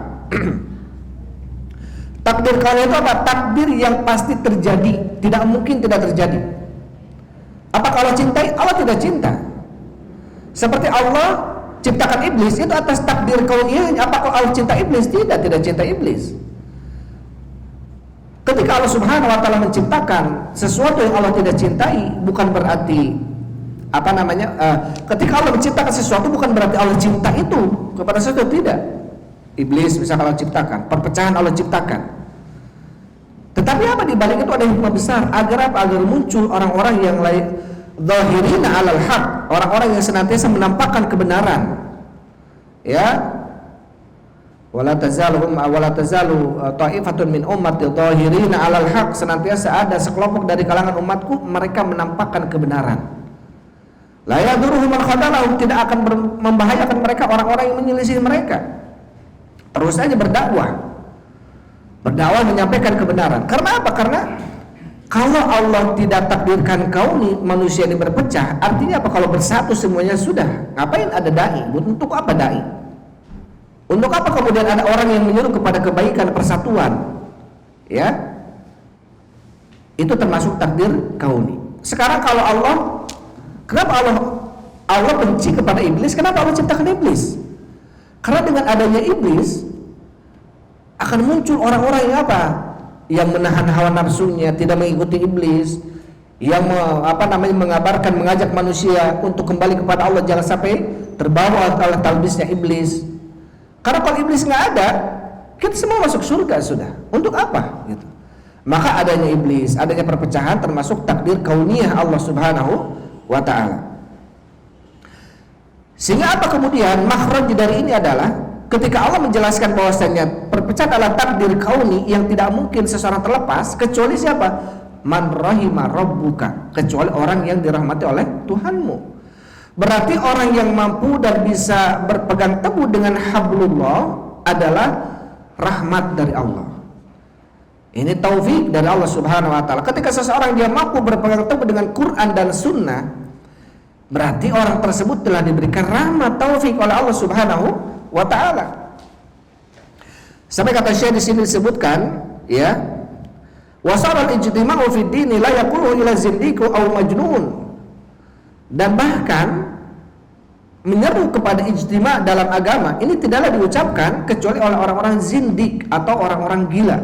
Takdir kauniyah itu apa? Takdir yang pasti terjadi, tidak mungkin tidak terjadi. Apa kalau cintai? Allah tidak cinta. Seperti Allah ciptakan iblis itu atas takdir kauniyah. Apakah Allah cinta iblis? Tidak cinta iblis. Ketika Allah Subhanahu wa taala menciptakan sesuatu yang Allah tidak cintai, bukan berarti ketika Allah menciptakan sesuatu bukan berarti Allah cinta itu kepada sesuatu, tidak. Iblis misalkan Allah ciptakan, perpecahan Allah ciptakan. Tetapi apa di balik itu ada hikmah besar, agar muncul orang-orang yang lain zahirina 'alal haq, orang-orang yang senantiasa menampakkan kebenaran. Ya. Wala tazalu ta'ifatun min ummati dhahirina 'alal haq, senantiasa ada sekelompok dari kalangan umatku mereka menampakkan kebenaran. La yaduruhum man khadalahum, tidak akan membahayakan mereka orang-orang yang menyelisih mereka. Terus saja berdakwah menyampaikan kebenaran. Karena apa? Karena kalau Allah tidak takdirkan kauni manusia ini berpecah, artinya apa? Kalau bersatu semuanya sudah, ngapain ada dai? Untuk apa dai? Untuk apa kemudian ada orang yang menyuruh kepada kebaikan persatuan? Ya, itu termasuk takdir kauni. Sekarang kalau Allah, kenapa Allah benci kepada iblis? Kenapa Allah ciptakan iblis? Karena dengan adanya iblis akan muncul orang-orang yang apa? Yang menahan hawa nafsunya, tidak mengikuti iblis, yang mengabarkan, mengajak manusia untuk kembali kepada Allah, jangan sampai terbawa oleh talbisnya iblis. Karena kalau iblis nggak ada, kita semua masuk surga sudah. Untuk apa? Gitu. Maka adanya iblis, adanya perpecahan termasuk takdir kauniyah Allah Subhanahu wa taala. Sehingga apa kemudian makhraj dari ini adalah ketika Allah menjelaskan bahwasanya perpecahan adalah takdir kauni yang tidak mungkin seseorang terlepas kecuali siapa? Man rahima rabbuka, kecuali orang yang dirahmati oleh Tuhanmu. Berarti orang yang mampu dan bisa berpegang teguh dengan hablullah adalah rahmat dari Allah. Ini taufik dari Allah Subhanahu wa taala. Ketika seseorang dia mampu berpegang teguh dengan Quran dan Sunnah, berarti orang tersebut telah diberikan rahmat taufik oleh Allah Subhanahu wa taala. Sampai kata Syekh di sini disebutkan, ya, wasara al-ijtima'u fi dini la yaqulu ila zindiqu aw majnun. Dan bahkan menyeru kepada ijtima' dalam agama ini tidaklah diucapkan kecuali oleh orang-orang zindik atau orang-orang gila,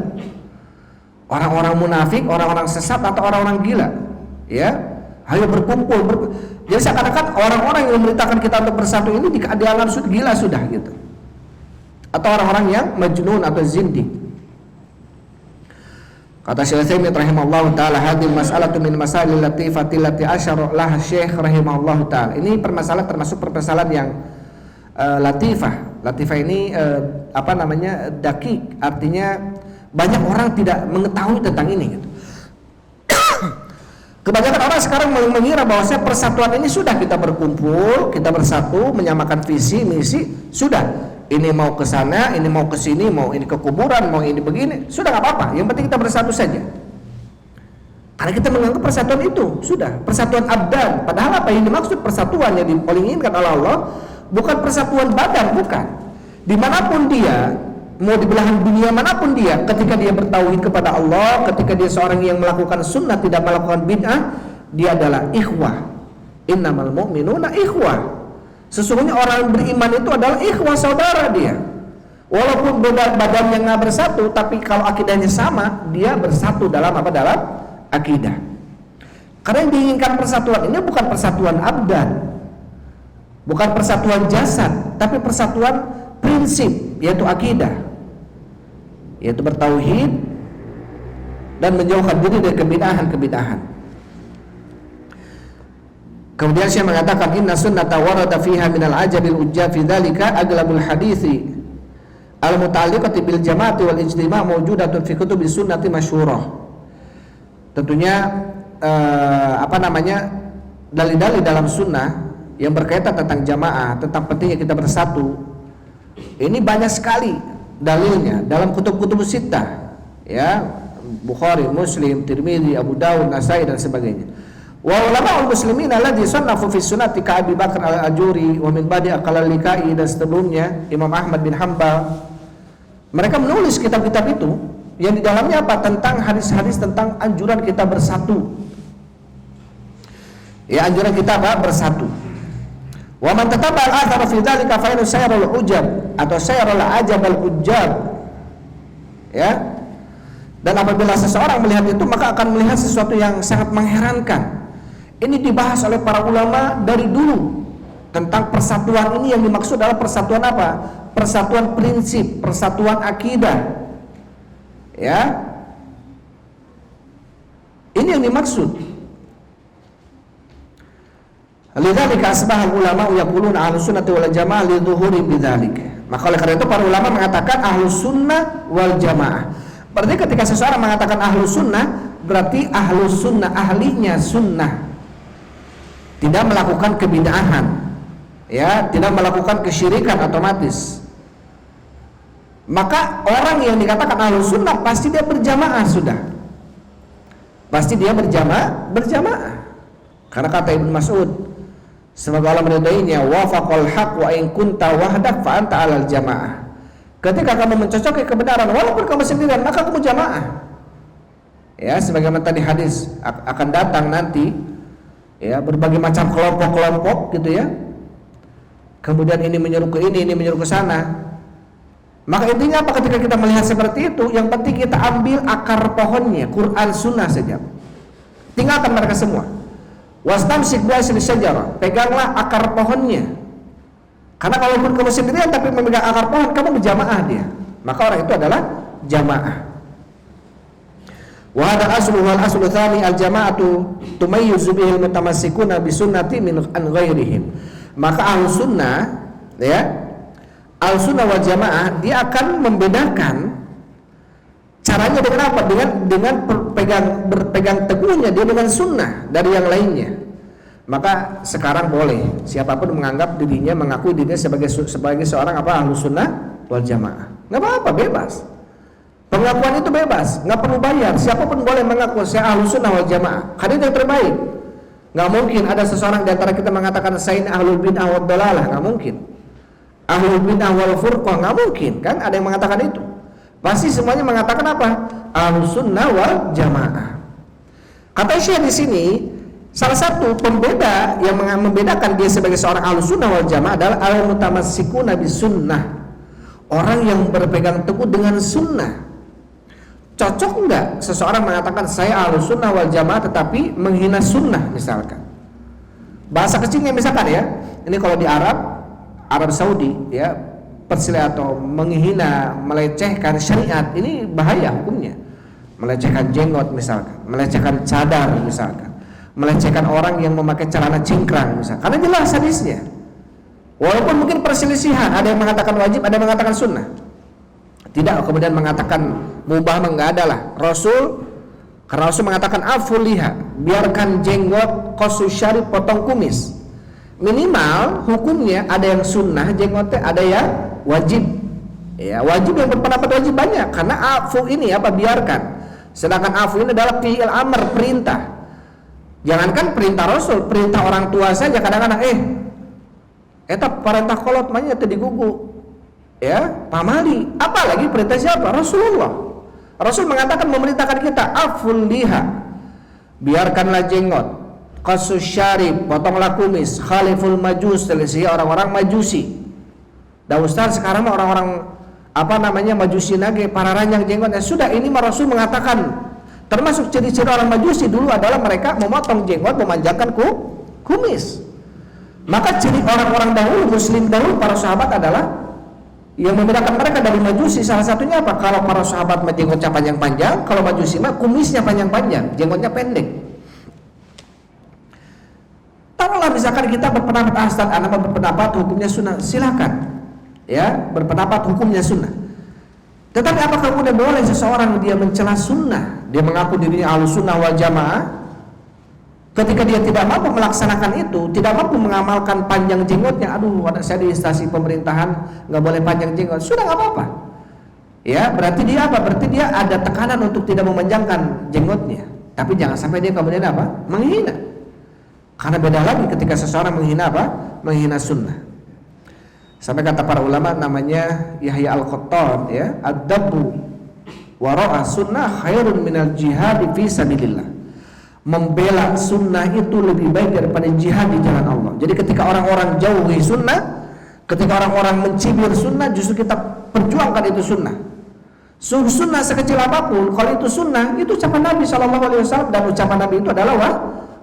orang-orang munafik, orang-orang sesat atau orang-orang gila. Ya, ayo berkumpul. Jadi seakan-akan orang-orang yang memerintahkan kita untuk bersatu ini dianggap gila sudah gitu, atau orang-orang yang majnun atau zindik. Kata Syekh Utsaimin rahimahullahu taala, hadhihi mas'alatu min masail latifati lati asyara laha Syekh rahimahullahu taala. Ini permasalahan termasuk permasalahan yang latifah. Latifah ini dakik, artinya banyak orang tidak mengetahui tentang ini gitu. Kebanyakan orang sekarang mengira bahwa persatuan ini sudah kita berkumpul, kita bersatu, menyamakan visi, misi, sudah. Ini mau ke sana, ini mau ke sini, mau ini ke kuburan, mau ini begini, sudah nggak apa-apa. Yang penting kita bersatu saja. Karena kita menganggap persatuan itu sudah persatuan abdan. Padahal apa yang dimaksud persatuan yang diinginkan oleh Allah bukan persatuan badan, bukan. Dimanapun dia, mau di belahan dunia manapun dia, ketika dia bertauhid kepada Allah, ketika dia seorang yang melakukan sunnah, tidak melakukan bid'ah, dia adalah ikhwah. Innamal mu'minuna ikhwah. Sesungguhnya orang beriman itu adalah ikhwah, saudara dia. Walaupun badannya nggak bersatu, tapi kalau akidahnya sama, dia bersatu dalam dalam akidah. Karena yang diinginkan persatuan ini bukan persatuan abdan, bukan persatuan jasad, tapi persatuan prinsip, yaitu akidah, yaitu bertauhid dan menjauhkan diri dari kebid'ahan. Kemudian saya mengatakan inna sunnata warada fiha minal ajabil ujja fi dzalika aglabul hadithi al-muta'alliqati bil jama'ati wal ijtima' mawjudatun fi kutubis sunnati masyhurah. Tentunya dalil-dalil dalam sunnah yang berkaitan tentang jamaah, tentang pentingnya kita bersatu. Ini banyak sekali dalilnya dalam kutub-kutub sittah, ya, Bukhari, Muslim, Tirmidzi, Abu Dawud, Nasai dan sebagainya. Wa ulama'ul muslimin alladhi sannafu fi sunnati ka Abi Bakar al-Ajuri wa min ba'di al-Likai, dan sebelumnya Imam Ahmad bin Hanbal. Mereka menulis kitab-kitab itu yang di dalamnya apa? Tentang hadis-hadis tentang anjuran kita bersatu. Ya, anjuran kita apa? Bersatu. Wa man tataba al-athar fi dzalika fa inna sayrul ujab atau sayrul ajab al-ujab. Ya. Dan apabila seseorang melihat itu maka akan melihat sesuatu yang sangat mengherankan. Ini dibahas oleh para ulama dari dulu tentang persatuan ini. Yang dimaksud adalah persatuan apa? Persatuan prinsip, persatuan akidah. Ya. Ini yang dimaksud. Lidzalika asbahal ulama yaquluna ahlus sunnah wal jamaah li dhuhuri bidzalik. Maka oleh karena itu para ulama mengatakan ahlus sunnah wal jamaah. Berarti ketika seseorang mengatakan ahlus sunnah, berarti ahlus sunnah, ahlinya sunnah, tidak melakukan kebid'ahan, ya, tidak melakukan kesyirikan otomatis. Maka orang yang dikatakan ahlus sunnah pasti dia berjamaah sudah, pasti dia berjamaah. Karena kata Ibnu Mas'ud, semoga Allah meridainya, wafaqal haq wa in kunta wahdak fa anta 'alal jamaah. Ketika kamu mencocoki kebenaran walaupun kamu sendirian, maka kamu jamaah. Ya, sebagaimana tadi hadis akan datang nanti, ya, berbagai macam kelompok-kelompok gitu ya. Kemudian ini menyuruh ke ini menyuruh ke sana. Maka intinya apa ketika kita melihat seperti itu, yang penting kita ambil akar pohonnya, Quran Sunnah saja. Tinggalkan mereka semua. Wastamsik bi'asli syajarah, peganglah akar pohonnya. Karena kalaupun kamu sendirian tapi memegang akar pohon, kamu berjamaah dia. Maka orang itu adalah jamaah. Wa hadha aslu wal aslu tsani al jama'atu tumayyizu bihil mutamassikuna bi sunnati min an ghairihim. Maka ahlus sunnah, ya, ahlus sunnah wal jamaah dia akan membedakan caranya dengan apa? Dengan berpegang teguhnya dia dengan sunnah dari yang lainnya. Maka sekarang boleh siapapun menganggap dirinya, mengakui dirinya sebagai seorang apa, ahlus sunnah wal jamaah. Nggak apa-apa, bebas. Pengakuan itu bebas, nggak perlu bayar. Siapapun boleh mengaku saya ahlus sunnah wal jamaah. Karena itu yang terbaik. Nggak mungkin ada seseorang di antara kita mengatakan saya ini ahlul bid'ah wad dalalah, nggak mungkin. Ahlul bid'ah wal furqah, nggak mungkin. Kan ada yang mengatakan itu. Pasti semuanya mengatakan apa? Ahlus sunnah wal jamaah. Kata Syekh di sini, salah satu pembeda yang membedakan dia sebagai seorang ahlus sunnah wal jamaah adalah al-mutamassikuna bis sunnah. Orang yang berpegang teguh dengan sunnah. Cocok enggak seseorang mengatakan saya ahlus sunnah wal jamaah tetapi menghina sunnah misalkan? Bahasa kecilnya misalkan ya, ini kalau di Arab Saudi ya, perselisihan atau menghina, melecehkan syariat, ini bahaya hukumnya. Melecehkan jenggot misalkan, melecehkan cadar misalkan, melecehkan orang yang memakai celana cingkrang misalkan. Karena jelas hadisnya. Walaupun mungkin perselisihan, ada yang mengatakan wajib, ada yang mengatakan sunnah. Tidak kemudian mengatakan mubah, enggak ada lah. Karena Rasul mengatakan aful liha, biarkan jenggot, qasus syarib, potong kumis. Minimal hukumnya ada yang sunnah jenggotnya, ada yang wajib. Ya, wajib yang berpendapat wajib banyak karena afu ini apa, biarkan. Sedangkan afu ini adalah fi'il amr, perintah. Jangankan perintah Rasul, perintah orang tua saja kadang-kadang eta perintah kolot manya teu digugu. Ya, pamali. Apalagi perintah siapa? Rasulullah. Rasul mengatakan, memerintahkan kita aful liha, biarkanlah jenggot, qasus syarib, potonglah kumis, khaliful majus, selisih orang-orang majusi. Dan Ustaz sekarang orang-orang apa namanya majusi nage, para ranjang jenggotnya. Sudah, ini mah Rasul mengatakan termasuk ciri-ciri orang majusi dulu adalah mereka memotong jenggot, memanjangkan kumis. Maka ciri orang-orang dahulu, muslim dahulu, para sahabat adalah yang membedakan mereka dari majusi. Salah satunya apa? Kalau para sahabat jenggotnya panjang-panjang, kalau majusi mah kumisnya panjang-panjang, jenggotnya pendek. Taruhlah misalkan kita berpendapat Ustaz, anak berpendapat hukumnya sunnah, silakan. Ya, berpendapat hukumnya sunnah. Tetapi apakah kemudian boleh seseorang dia mencela sunnah, dia mengaku dirinya ahlus sunnah wal jamaah, ketika dia tidak mampu melaksanakan itu, tidak mampu mengamalkan panjang jenggotnya, aduh, saya di instansi pemerintahan nggak boleh panjang jenggot, sudah nggak apa-apa. Ya, berarti dia apa? Berarti dia ada tekanan untuk tidak memanjangkan jenggotnya. Tapi jangan sampai dia kemudian apa? Menghina. Karena beda lagi ketika seseorang menghina apa? Menghina sunnah. Sampai kata para ulama namanya Yahya Al-Qattan, ya, ad-dabbu wara'a sunnah khairun minal jihad fi sabilillah. membela sunnah itu lebih baik daripada jihad di jalan Allah. Jadi ketika orang-orang jauhi sunnah, ketika orang-orang mencibir sunnah, justru kita perjuangkan itu sunnah. Sunnah sekecil apapun, kalau itu sunnah, itu ucapan Nabi SAW, dan ucapan Nabi itu adalah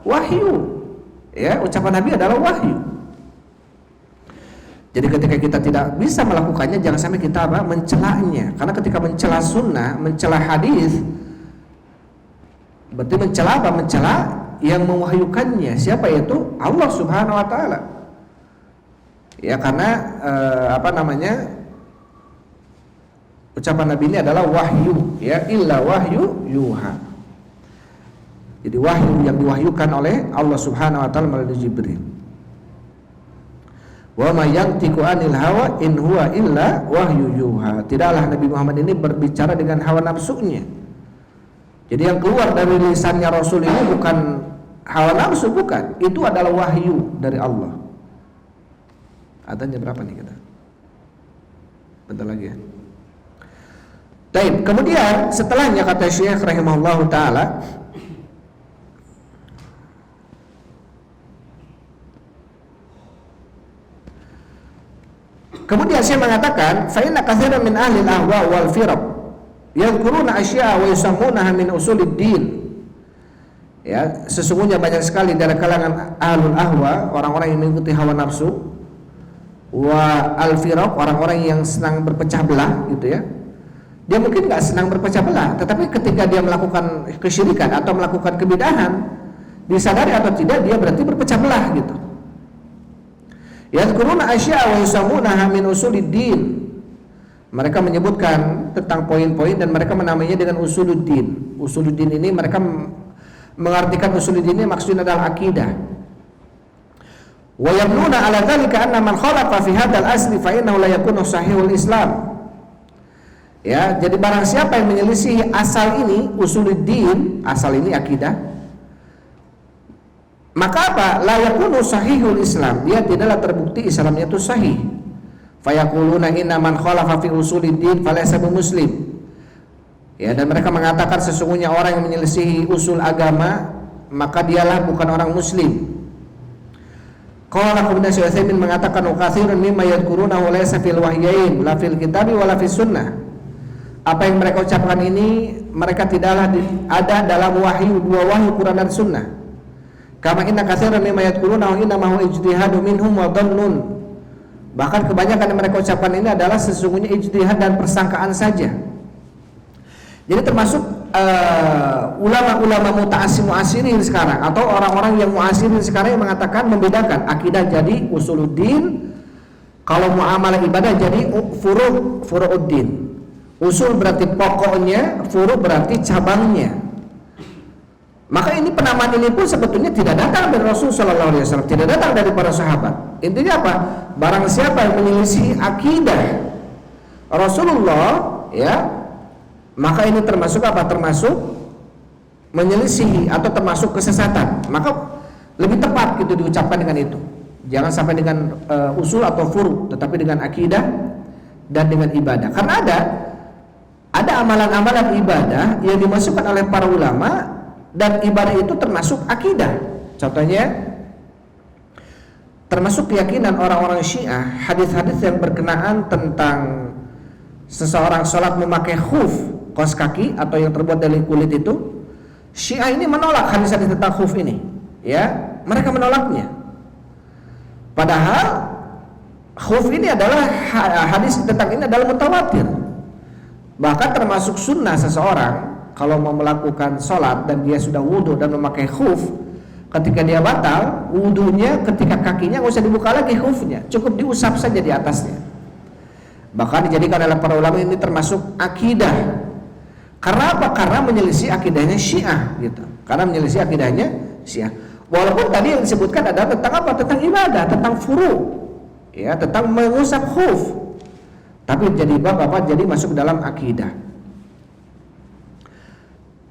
wahyu. Ya, ucapan Nabi adalah wahyu. Jadi ketika kita tidak bisa melakukannya, jangan sampai kita mencelanya. Karena ketika mencela sunnah, mencela hadis, berarti mencela apa? Mencela yang mewahyukannya. Siapa itu? Allah Subhanahu wa taala. Ya, karena ucapan Nabi ini adalah wahyu, ya, illa wahyu yuha. Jadi wahyu yang diwahyukan oleh Allah Subhanahu wa taala melalui Jibril. Wa may yantiqu anil hawa in huwa illa wahyu yuha. Tidaklah Nabi Muhammad ini berbicara dengan hawa nafsunya. Jadi yang keluar dari lisannya Rasul ini bukan hawa nafsu, bukan. Itu adalah wahyu dari Allah. Adanya berapa nih kita? Bentar lagi ya. Baik, kemudian setelahnya kata Syekh rahimahullahu taala, kemudian saya mengatakan, fa inna katsiran min ahli al-ahwa wal firaq yadhkuruna asya'a wa yusammunaha min usuluddin. Ya, sesungguhnya banyak sekali dari kalangan ahlul ahwa, orang-orang yang mengikuti hawa nafsu, wa al-firaq, orang-orang yang senang berpecah belah gitu ya. Dia mungkin nggak senang berpecah belah, tetapi ketika dia melakukan kesyirikan atau melakukan kebidahan, disadari atau tidak dia berarti berpecah belah gitu. Yadhkuruna asya'a wa yusammunaha min usuluddin. Mereka menyebutkan tentang poin-poin dan mereka menamainya dengan usuluddin. Usuluddin ini mereka mengartikan usuluddin ini maksudnya adalah akidah. Wa yamnuna ala dzalika anna man khalafa fi hadzal asli fa innahu la yakunu sahihul Islam. Ya, jadi barang siapa yang menyelisihi asal ini, usuluddin, asal ini akidah, maka apa? La yakunu sahihul Islam. Dia tidaklah terbukti Islamnya itu sahih. Fayaquluna inna man khalafa fi usuliddin falaysa muslim. Ya, dan mereka mengatakan sesungguhnya orang yang menyelisihi usul agama maka dialah bukan orang muslim. Qala kemudian Syekh Utsaimin mengatakan katsirun mimma yadhkurunahu laysa fil wahyain la fil kitabi wala fis sunnah. Apa yang mereka ucapkan ini mereka tidaklah ada dalam wahyu, dua wahyu Quran dan sunnah. Kama inna katsiran mimma yadhkurunahu inna ma huwa ijtihadu minhum wa dhannun. Bahkan kebanyakan yang mereka ucapkan ini adalah sesungguhnya ijtihad dan persangkaan saja. Jadi termasuk ulama-ulama muta'assim mu'asirin sekarang atau orang-orang yang mu'asirin sekarang yang mengatakan membedakan akidah jadi usuluddin, kalau muamalah ibadah jadi furu'uddin. Usul berarti pokoknya, furu' berarti cabangnya. Maka ini penamaan ini pun sebetulnya tidak datang dari Rasul Sallallahu Alaihi Wasallam, tidak datang dari para sahabat. Intinya apa? Barang siapa yang menyelisih akidah Rasulullah, ya, maka ini termasuk apa? Termasuk menyelisihi atau termasuk kesesatan. Maka lebih tepat gitu diucapkan dengan itu. Jangan sampai dengan usul atau furu', tetapi dengan akidah dan dengan ibadah. Karena ada amalan-amalan ibadah yang dimasukkan oleh para ulama dan ibadah itu termasuk akidah. Contohnya termasuk keyakinan orang-orang Syiah, hadis-hadis yang berkenaan tentang seseorang sholat memakai khuf, kaos kaki atau yang terbuat dari kulit itu. Syiah ini menolak hadis-hadis tentang khuf ini. Ya, mereka menolaknya. Padahal khuf ini adalah hadis tentang ini adalah mutawatir. Bahkan termasuk sunnah seseorang kalau mau melakukan sholat dan dia sudah wudhu dan memakai khuf, ketika dia batal wudhunya, ketika kakinya nggak usah dibuka lagi khufnya, cukup diusap saja di atasnya. Bahkan dijadikan oleh para ulama ini termasuk akidah. Karena apa? Karena menyelisih akidahnya Syiah gitu. Karena menyelisih akidahnya Syiah. Walaupun tadi yang disebutkan adalah tentang apa? Tentang ibadah, tentang furu', ya, tentang mengusap khuf. Tapi jadi bab apa? Jadi masuk dalam akidah.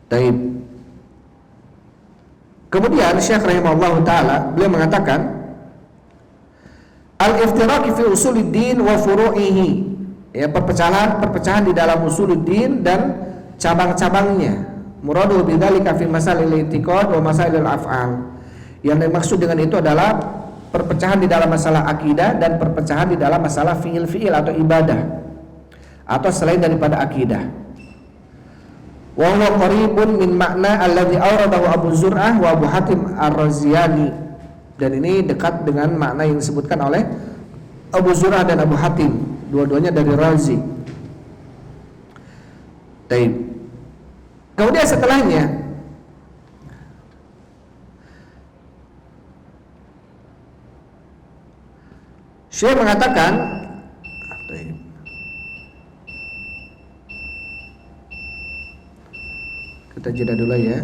Taib. Kemudian Syekh rahimahullah taala beliau mengatakan al-iftiraq fi usuluddin wa furu'ihi. Ya, perpecahan di dalam usuluddin dan cabang-cabangnya. Muradu bidzalika fi masail i'tiqad wa masail al-af'al. Yang dimaksud dengan itu adalah perpecahan di dalam masalah akidah dan perpecahan di dalam masalah fiil atau ibadah atau selain daripada akidah. Wa huwa qaribun min makna alladhi awradahu Abu Zur'ah wa Abu Hatim Ar-Raziyani. Dan ini dekat dengan makna yang disebutkan oleh Abu Zur'ah dan Abu Hatim, dua-duanya dari Razi. Baik. Kemudian setelahnya Syekh mengatakan, kita jeda dulu ya,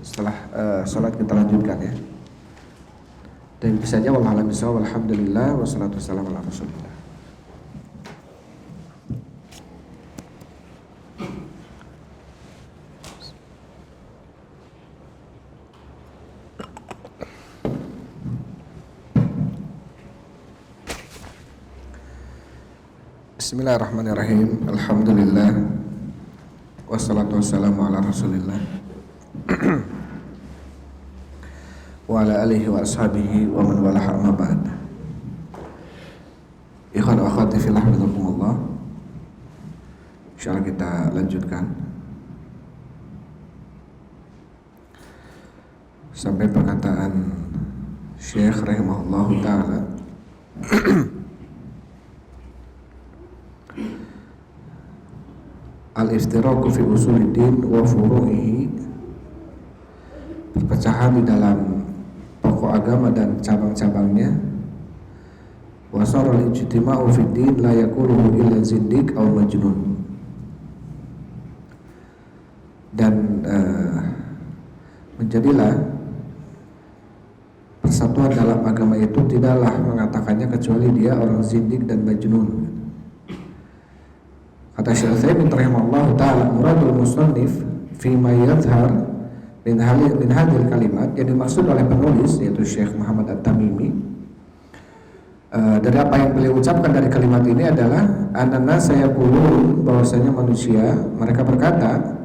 setelah sholat kita lanjutkan ya. Dan bisa saja wallahu a'lam bishawab, alhamdulillah wassalatu wassalamu ala rasulillah. Bismillahirrahmanirrahim. Alhamdulillah wassalatu wassalamu ala rasulillah wa ala alihi wa ashabihi wa man walaha amma ba'd. Ikhwan wa akhwati fillah hafizakumullah. Insyaallah kita lanjutkan sampai perkataan Syekh rahimahullahu ta'ala al-iftiraku fi usuluddin wa furu'ihi, perpecahan di dalam pokok agama dan cabang-cabangnya. Wa sarul ijtima'u fid din la yakuluhu illa zindiq aw majnun. Dan menjadilah persatuan dalam agama itu tidaklah mengatakannya kecuali dia orang zindik dan majnun. Kata Syekh Utsaimin rahimahullah ta'ala, muradul musannif fi ma yadhhar min hadhil kalimat, yang dimaksud oleh penulis yaitu Syekh Muhammad At-Tamimi dari apa yang beliau ucapkan dari kalimat ini adalah anna sayaqulun, bahwasanya manusia mereka berkata,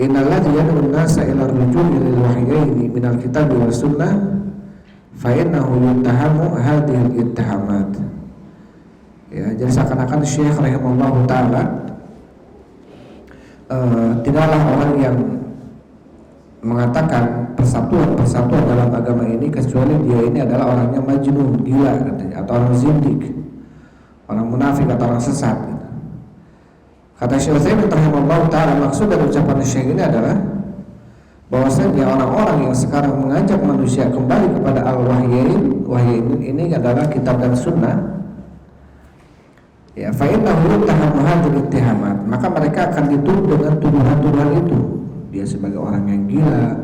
innalladzi yad'u an-nasa ila ar-rujui lil wahyaini min al-kitab was sunnah fa innahu yuttahamu hadhihi al-ittahamat. Ya, jadi seakan-akan Syekh rahimahullah ta'ala tidaklah orang yang mengatakan persatuan dalam agama ini kecuali dia ini adalah orangnya majnun, gila katanya, atau orang zindik, orang munafik atau orang sesat gitu. Kata Syekh Utsaimin rahimahullah ta'ala, maksud dari ucapan Syekh ini adalah bahwasanya orang-orang yang sekarang mengajak manusia kembali kepada al-wahyain, wahyain ini adalah kitab dan sunnah, ya, fa innahu yuttahamu hadhil ittihamat, maka mereka akan dituduh dengan tuduhan-tuduhan itu. Dia sebagai orang yang gila,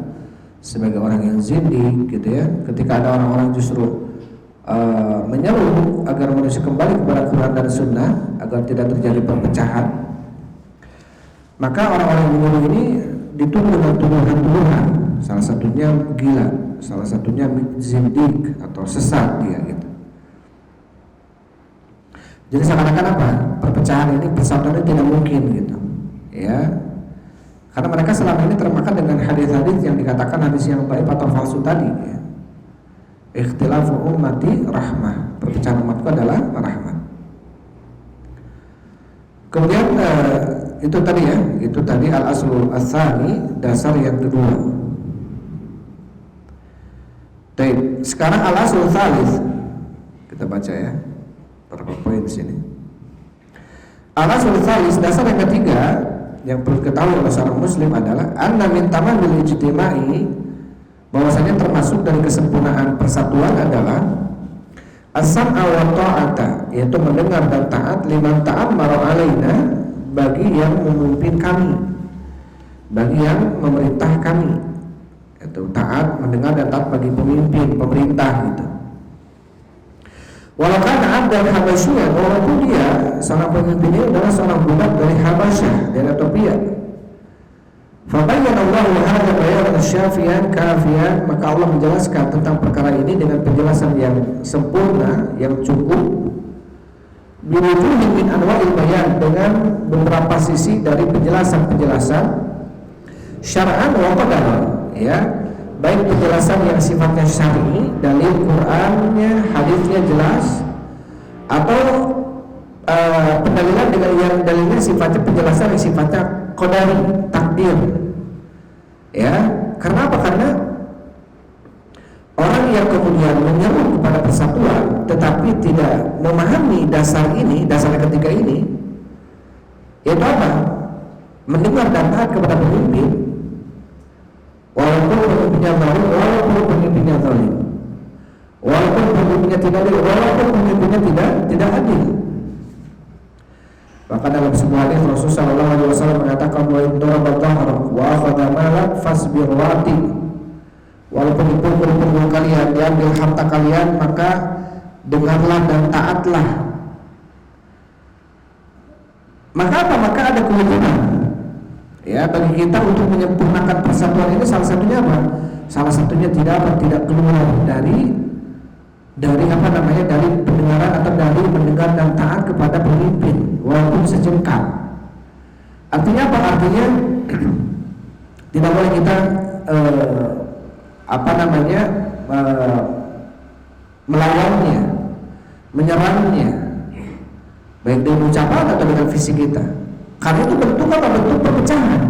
sebagai orang yang zindik gitu ya. Ketika ada orang-orang justru menyeru agar manusia kembali kepada Quran dan Sunnah agar tidak terjadi perpecahan, maka orang-orang yang menyeru ini dituduh dengan tuduhan-tuduhan. Salah satunya gila, salah satunya zindik atau sesat dia gitu. Jadi seakan-akan apa? Perpecahan ini, persatuan ini tidak mungkin gitu. Ya. Karena mereka selama ini termakan dengan hadis-hadis yang dikatakan hadis yang baik atau palsu tadi ya. Ikhtilafu ummati rahmah. Perpecahan umatku adalah rahmat. Kemudian itu tadi ya, itu tadi al-aslu ats-tsani, dasar yang kedua. Baik, sekarang al-aslu tsalits. Kita baca ya. Berapa poin di sini? Al-aslu tsalits, dasar yang ketiga yang perlu diketahui oleh seorang muslim adalah anna min tamamil ijtima'i, bahwasanya termasuk dari kesempurnaan persatuan adalah as-sam'a wa ta'ata, yaitu mendengar dan taat liman ta'ammara alaina, bagi yang memimpin kami, bagi yang memerintah kami. Itu taat, mendengar dan taat bagi pemimpin, pemerintah gitu. Walau karena abdan Habasyah, walaupun dia seorang pemimpin ini adalah seorang budak dari Habasyah, dari Ethiopia. Fabayyana Allahu hadza bayanan syafiyan kafiyan, maka Allah menjelaskan tentang perkara ini dengan penjelasan yang sempurna, yang cukup. Biwujuhin min anwa'il bayan, dengan beberapa sisi dari penjelasan-penjelasan. syar'an wa qadaran, ya, baik penjelasan yang sifatnya syar'i, dalil Qur'annya, hadisnya jelas, atau pendalilan dengan yang dalilnya sifatnya penjelasan yang sifatnya qadari, takdir. Ya, karena apa? Karena orang yang kemudian menyeru kepada persatuan tetapi tidak memahami dasar ini, dasar ketiga ini, yaitu apa? Mendengar dan taat kepada pemimpin, walaupun pemimpinnya zalim, walaupun pemimpinnya zalim, walaupun pemimpinnya tidak adil, walaupun pemimpinnya tidak adil. Maka dalam sebuah hadis Rasulullah SAW mengatakan, wa in daraba dhahrak wa akhadha malak fasbir wati. Walaupun dipukul kalian, diambil harta kalian, maka dengarlah dan taatlah. Maka apa? Maka ada kewajiban, ya, bagi kita untuk menyempurnakan persatuan ini. Salah satunya apa? Salah satunya tidak keluar dari apa namanya, dari pendengaran atau dari mendengar dan taat kepada pemimpin walaupun sejengkal. Artinya apa? Artinya tidak boleh kita melawannya, menyerangnya, baik dengan ucapan atau dengan fisik kita. Karena itu bentuk apa? Bentuk perpecahan.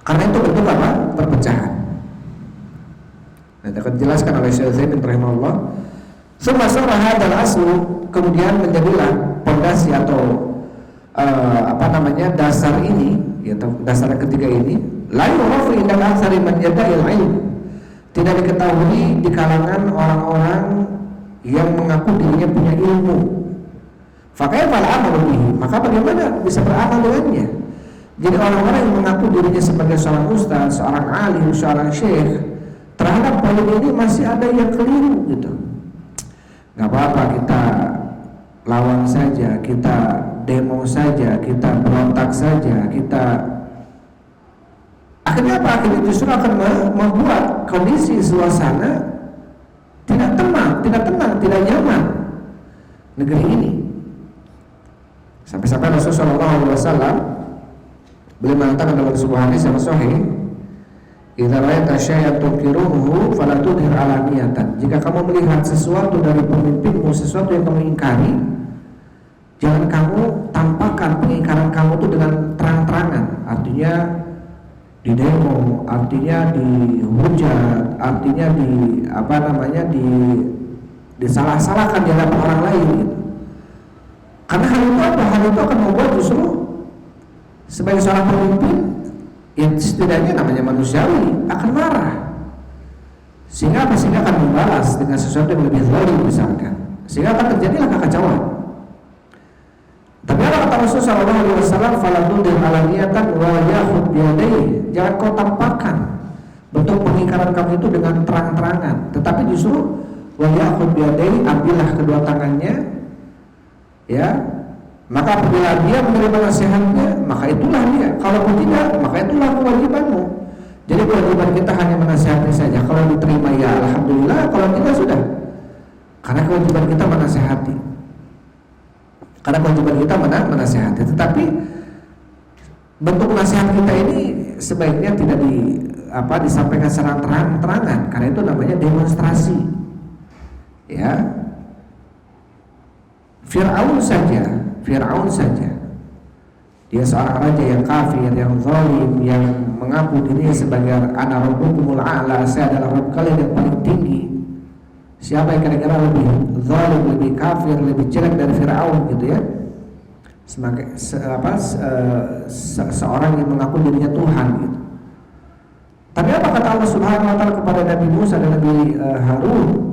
Karena itu bentuk apa? Perpecahan. Nanti akan dijelaskan oleh Syekh Zain rahimahullah. Summa hadzal aslu, kemudian menjadilah pondasi atau dasar ini, yaitu dasar ketiga ini, la yurafu inda aktsari man yada'il ilm, tidak diketahui di kalangan orang-orang yang mengaku dirinya punya ilmu. Fakaifa al-amalu bihi, maka bagaimana bisa beramal dengannya? Jadi orang-orang yang mengaku dirinya sebagai seorang ustaz, seorang alim, seorang syekh, terhadap poin ini masih ada yang keliru gitu. Gak apa-apa, kita lawan saja, kita demo saja, kita berontak saja, kita akhirnya apa? Akhirnya justru akan membuat kondisi suasana tidak tenang, tidak nyaman negeri ini. Sampai-sampai Rasulullah SAW beliau mengatakan dalam sebuah hadis yang sahih, idza ra'aita syai'an tunkiruhu fala tudhir alaniyatan. Jika kamu melihat sesuatu dari pemimpinmu, sesuatu yang kamu ingkari, jangan kamu tampakkan pengingkaran kamu itu dengan terang-terangan. Artinya di demo, artinya dihujat, artinya disalah-salahkan di hadapan orang lain gitu. Karena hal itu apa? Hal itu akan membuat justru sebagai seorang pemimpin yang setidaknya namanya manusiawi akan marah, sehingga akan membalas dengan sesuatu yang lebih zalim misalkan, sehingga akan terjadilah kekacauan. Tapi apa kata Rasulullah SAW, fala tudir alaniyatan wa yahud biyadayhi, jangan kau tampakkan bentuk pengingkaran kamu itu dengan terang-terangan, tetapi justru wa yahud biyadayhi, ambillah kedua tangannya, ya. Maka apabila dia menerima nasihatnya, maka itulah dia. Kalau tidak, maka itulah kewajibanmu. Jadi kewajiban kita hanya menasihati saja. Kalau diterima ya alhamdulillah, kalau tidak sudah. Karena kewajiban kita menasihati. Karena kewajiban kita menasihati. Tetapi bentuk nasihat kita ini sebaiknya tidak disampaikan secara terang-terangan, karena itu namanya demonstrasi. Ya. Fir'aun saja, dia seorang raja yang kafir, yang zalim, yang mengaku dirinya sebagai ana rabbukumul a'la, saya adalah Rabb kalian yang paling tinggi. Siapa yang kira-kira lebih zalim, lebih kafir, lebih jelek dari Fir'aun gitu ya? Seorang yang mengaku dirinya Tuhan gitu. Tapi apa kata Allah Subhanahu wa taala kepada Nabi Musa dan Nabi Harun?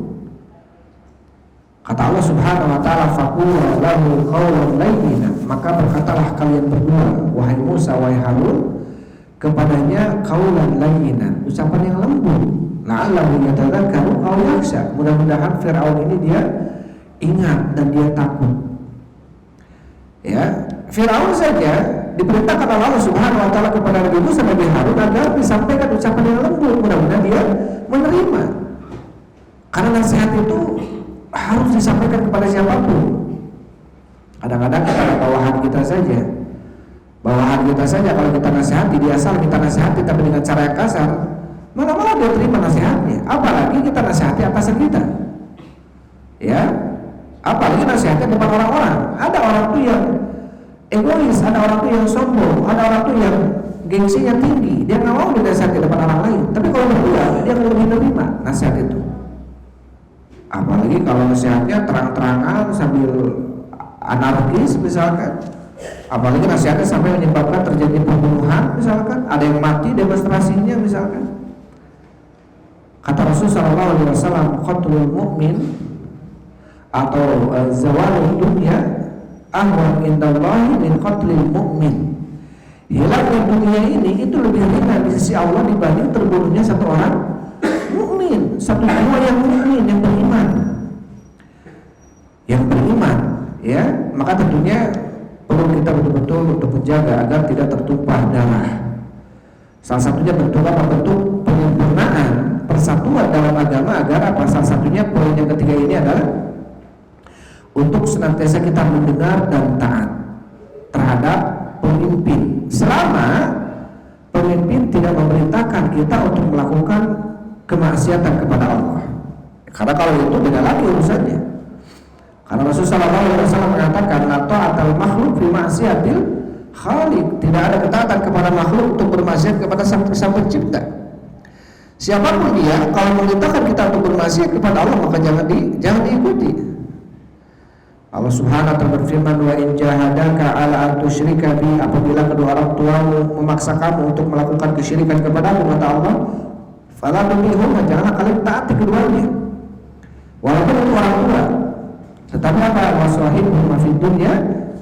Kata Allah Subhanahu wa taala, faqula lahu qawlan layyinan, maka berkatalah kalian berdua, wahai Musa, wahai Harun, kepadanya qawlan layyinan, ucapan yang lembut, la'allahu yatadzakkaru aw yakhsha, mudah-mudahan Firaun ini dia ingat dan dia takut. Ya, Firaun saja diperintahkan oleh Allah Subhanahu wa taala kepada Nabi Musa dan Nabi Harun agar disampaikan ucapan yang lembut, mudah-mudahan dia menerima. Karena nasihat itu harus disampaikan kepada siapapun. Kadang-kadang kepada bawahan kita saja, Bawahan kita saja kalau kita nasihati, dia salah kita nasihati tapi dengan cara yang kasar, mana mau dia terima nasihatnya. Apalagi kita nasihati atasan kita, ya. Apalagi nasihatnya depan orang-orang. Ada orang tuh yang egois, ada orang tuh yang sombong, ada orang tuh yang gengsinya tinggi, dia nggak mau dinasihati depan orang lain. Tapi kalau berdua, dia akan lebih menerima nasihat itu. Apalagi kalau nasihatnya terang-terangan sambil anarkis misalkan. Apalagi nasihatnya sampai menyebabkan terjadi pembunuhan misalkan, ada yang mati demonstrasinya misalkan. Kata Rasulullah SAW, qatlul mu'min atau zawalul dunya ahwan indallahi min qatlil mu'min. Hilangnya dunia ini itu lebih ringan di sisi Allah dibanding terbunuhnya satu orang mukmin, satu jiwa yang mukmin, yang beriman, ya. Maka tentunya perlu kita betul-betul untuk menjaga agar tidak tertumpah darah. Salah satunya bentuk penyempurnaan persatuan dalam agama agar apa? Salah satunya poin yang ketiga ini adalah untuk senantiasa kita mendengar dan taat terhadap pemimpin selama pemimpin tidak memerintahkan kita untuk melakukan kemaksiatan kepada Allah. Karena kalau itu beda lagi urusannya. Karena Rasulullah SAW mengatakan la ta'atal makhluk fi ma'siyatil khaliq. Tidak ada ketaatan kepada makhluk untuk bermaksiat kepada sang pencipta. Siapapun dia, kalau memerintahkan kita untuk bermaksiat kepada Allah maka jangan diikuti. Allah Subhanahu wa ta'ala berfirman, wa in jahadaka ala an tusyrika bi, apabila kedua orang tuamu memaksa kamu untuk melakukan kesyirikan kepadamu, kata Allah, fala tutihuma, janganlah kalian taati keduanya walaupun itu orang tua. Tetapi apa? Waswahibhum fid dunya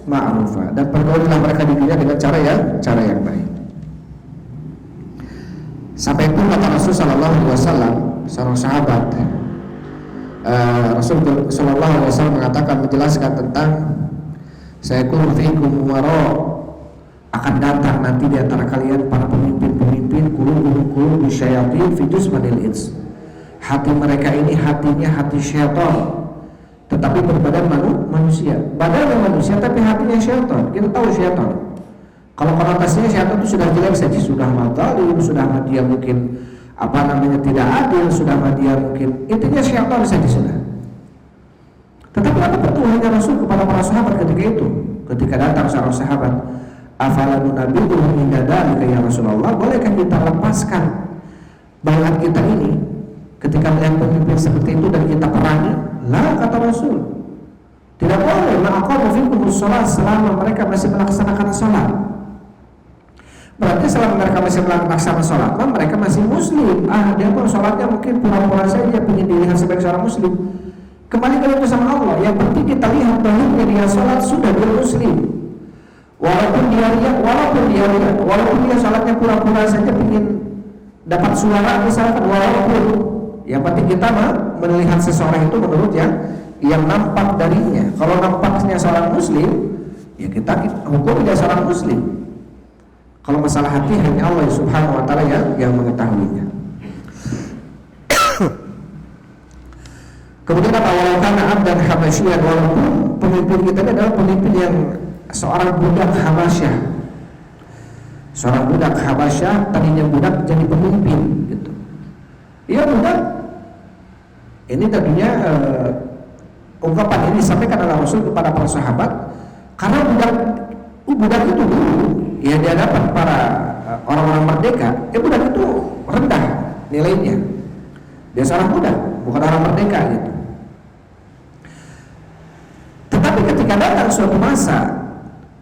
ma'rufa, dan pergaulilah mereka di dunia dengan cara yang baik. Sampai pun kata Rasul sallallahu alaihi wasallam, seorang sahabat, Rasul sallallahu alaihi wasallam mengatakan, menjelaskan tentang sayakunu fiikum umara, akan datang nanti di antara kalian para pemimpin-pemimpin, qulubuhum syayatin fi jismanil ins. Hati mereka ini hatinya hati syaitan, tetapi berbadan manusia. Badannya manusia tapi hatinya syaitan. Kita tahu syaitan, kalau konotasinya syaitan itu sudah jelek saja, sudah madzalim, sudah dia mungkin tidak adil, sudah dia mungkin intinya syaitan saja sudah. Tetapi apa petunjuknya Rasul kepada para sahabat ketika itu? Ketika datang seorang sahabat, afala nunabbiduhum min dzalika ya Rasulullah, bolehkah kita lepaskan bayat kita ini ketika melihat pemimpin seperti itu dan kita perangi? Lah, kata Rasul, tidak boleh. Ma'aqamu fiikumus shalah, selama mereka masih melaksanakan salat. Berarti selama mereka masih melaksanakan salat, mereka masih muslim. Dia pun salatnya mungkin pura-pura saja, ingin dilihat sebagai seorang muslim. Kembalikan itu sama Allah. Yang penting kita lihat bahwa dia salat sudah dia muslim. Walaupun dia salatnya pura-pura saja, ingin dapat suara misalkan, walaupun yang penting kita melihat seseorang itu menurut yang nampak darinya. Kalau nampaknya seorang muslim, ya kita hukum dia seorang muslim. Kalau masalah hati hanya Allah Subhanahu wa ta'ala yang mengetahuinya. Kemudian apa? Walau kana abdan habasyian, walaupun pemimpin kita ini adalah pemimpin yang seorang budak Habasyah. Seorang budak Habasyah, tadinya budak jadi pemimpin gitu. Iya budak. Ini tentunya ungkapan ini disampaikan oleh Rasul kepada para sahabat karena budak itu dulu ya di hadapan para orang-orang merdeka, budak itu rendah nilainya. Dia seorang budak, bukan orang merdeka gitu. Tetapi ketika datang suatu masa,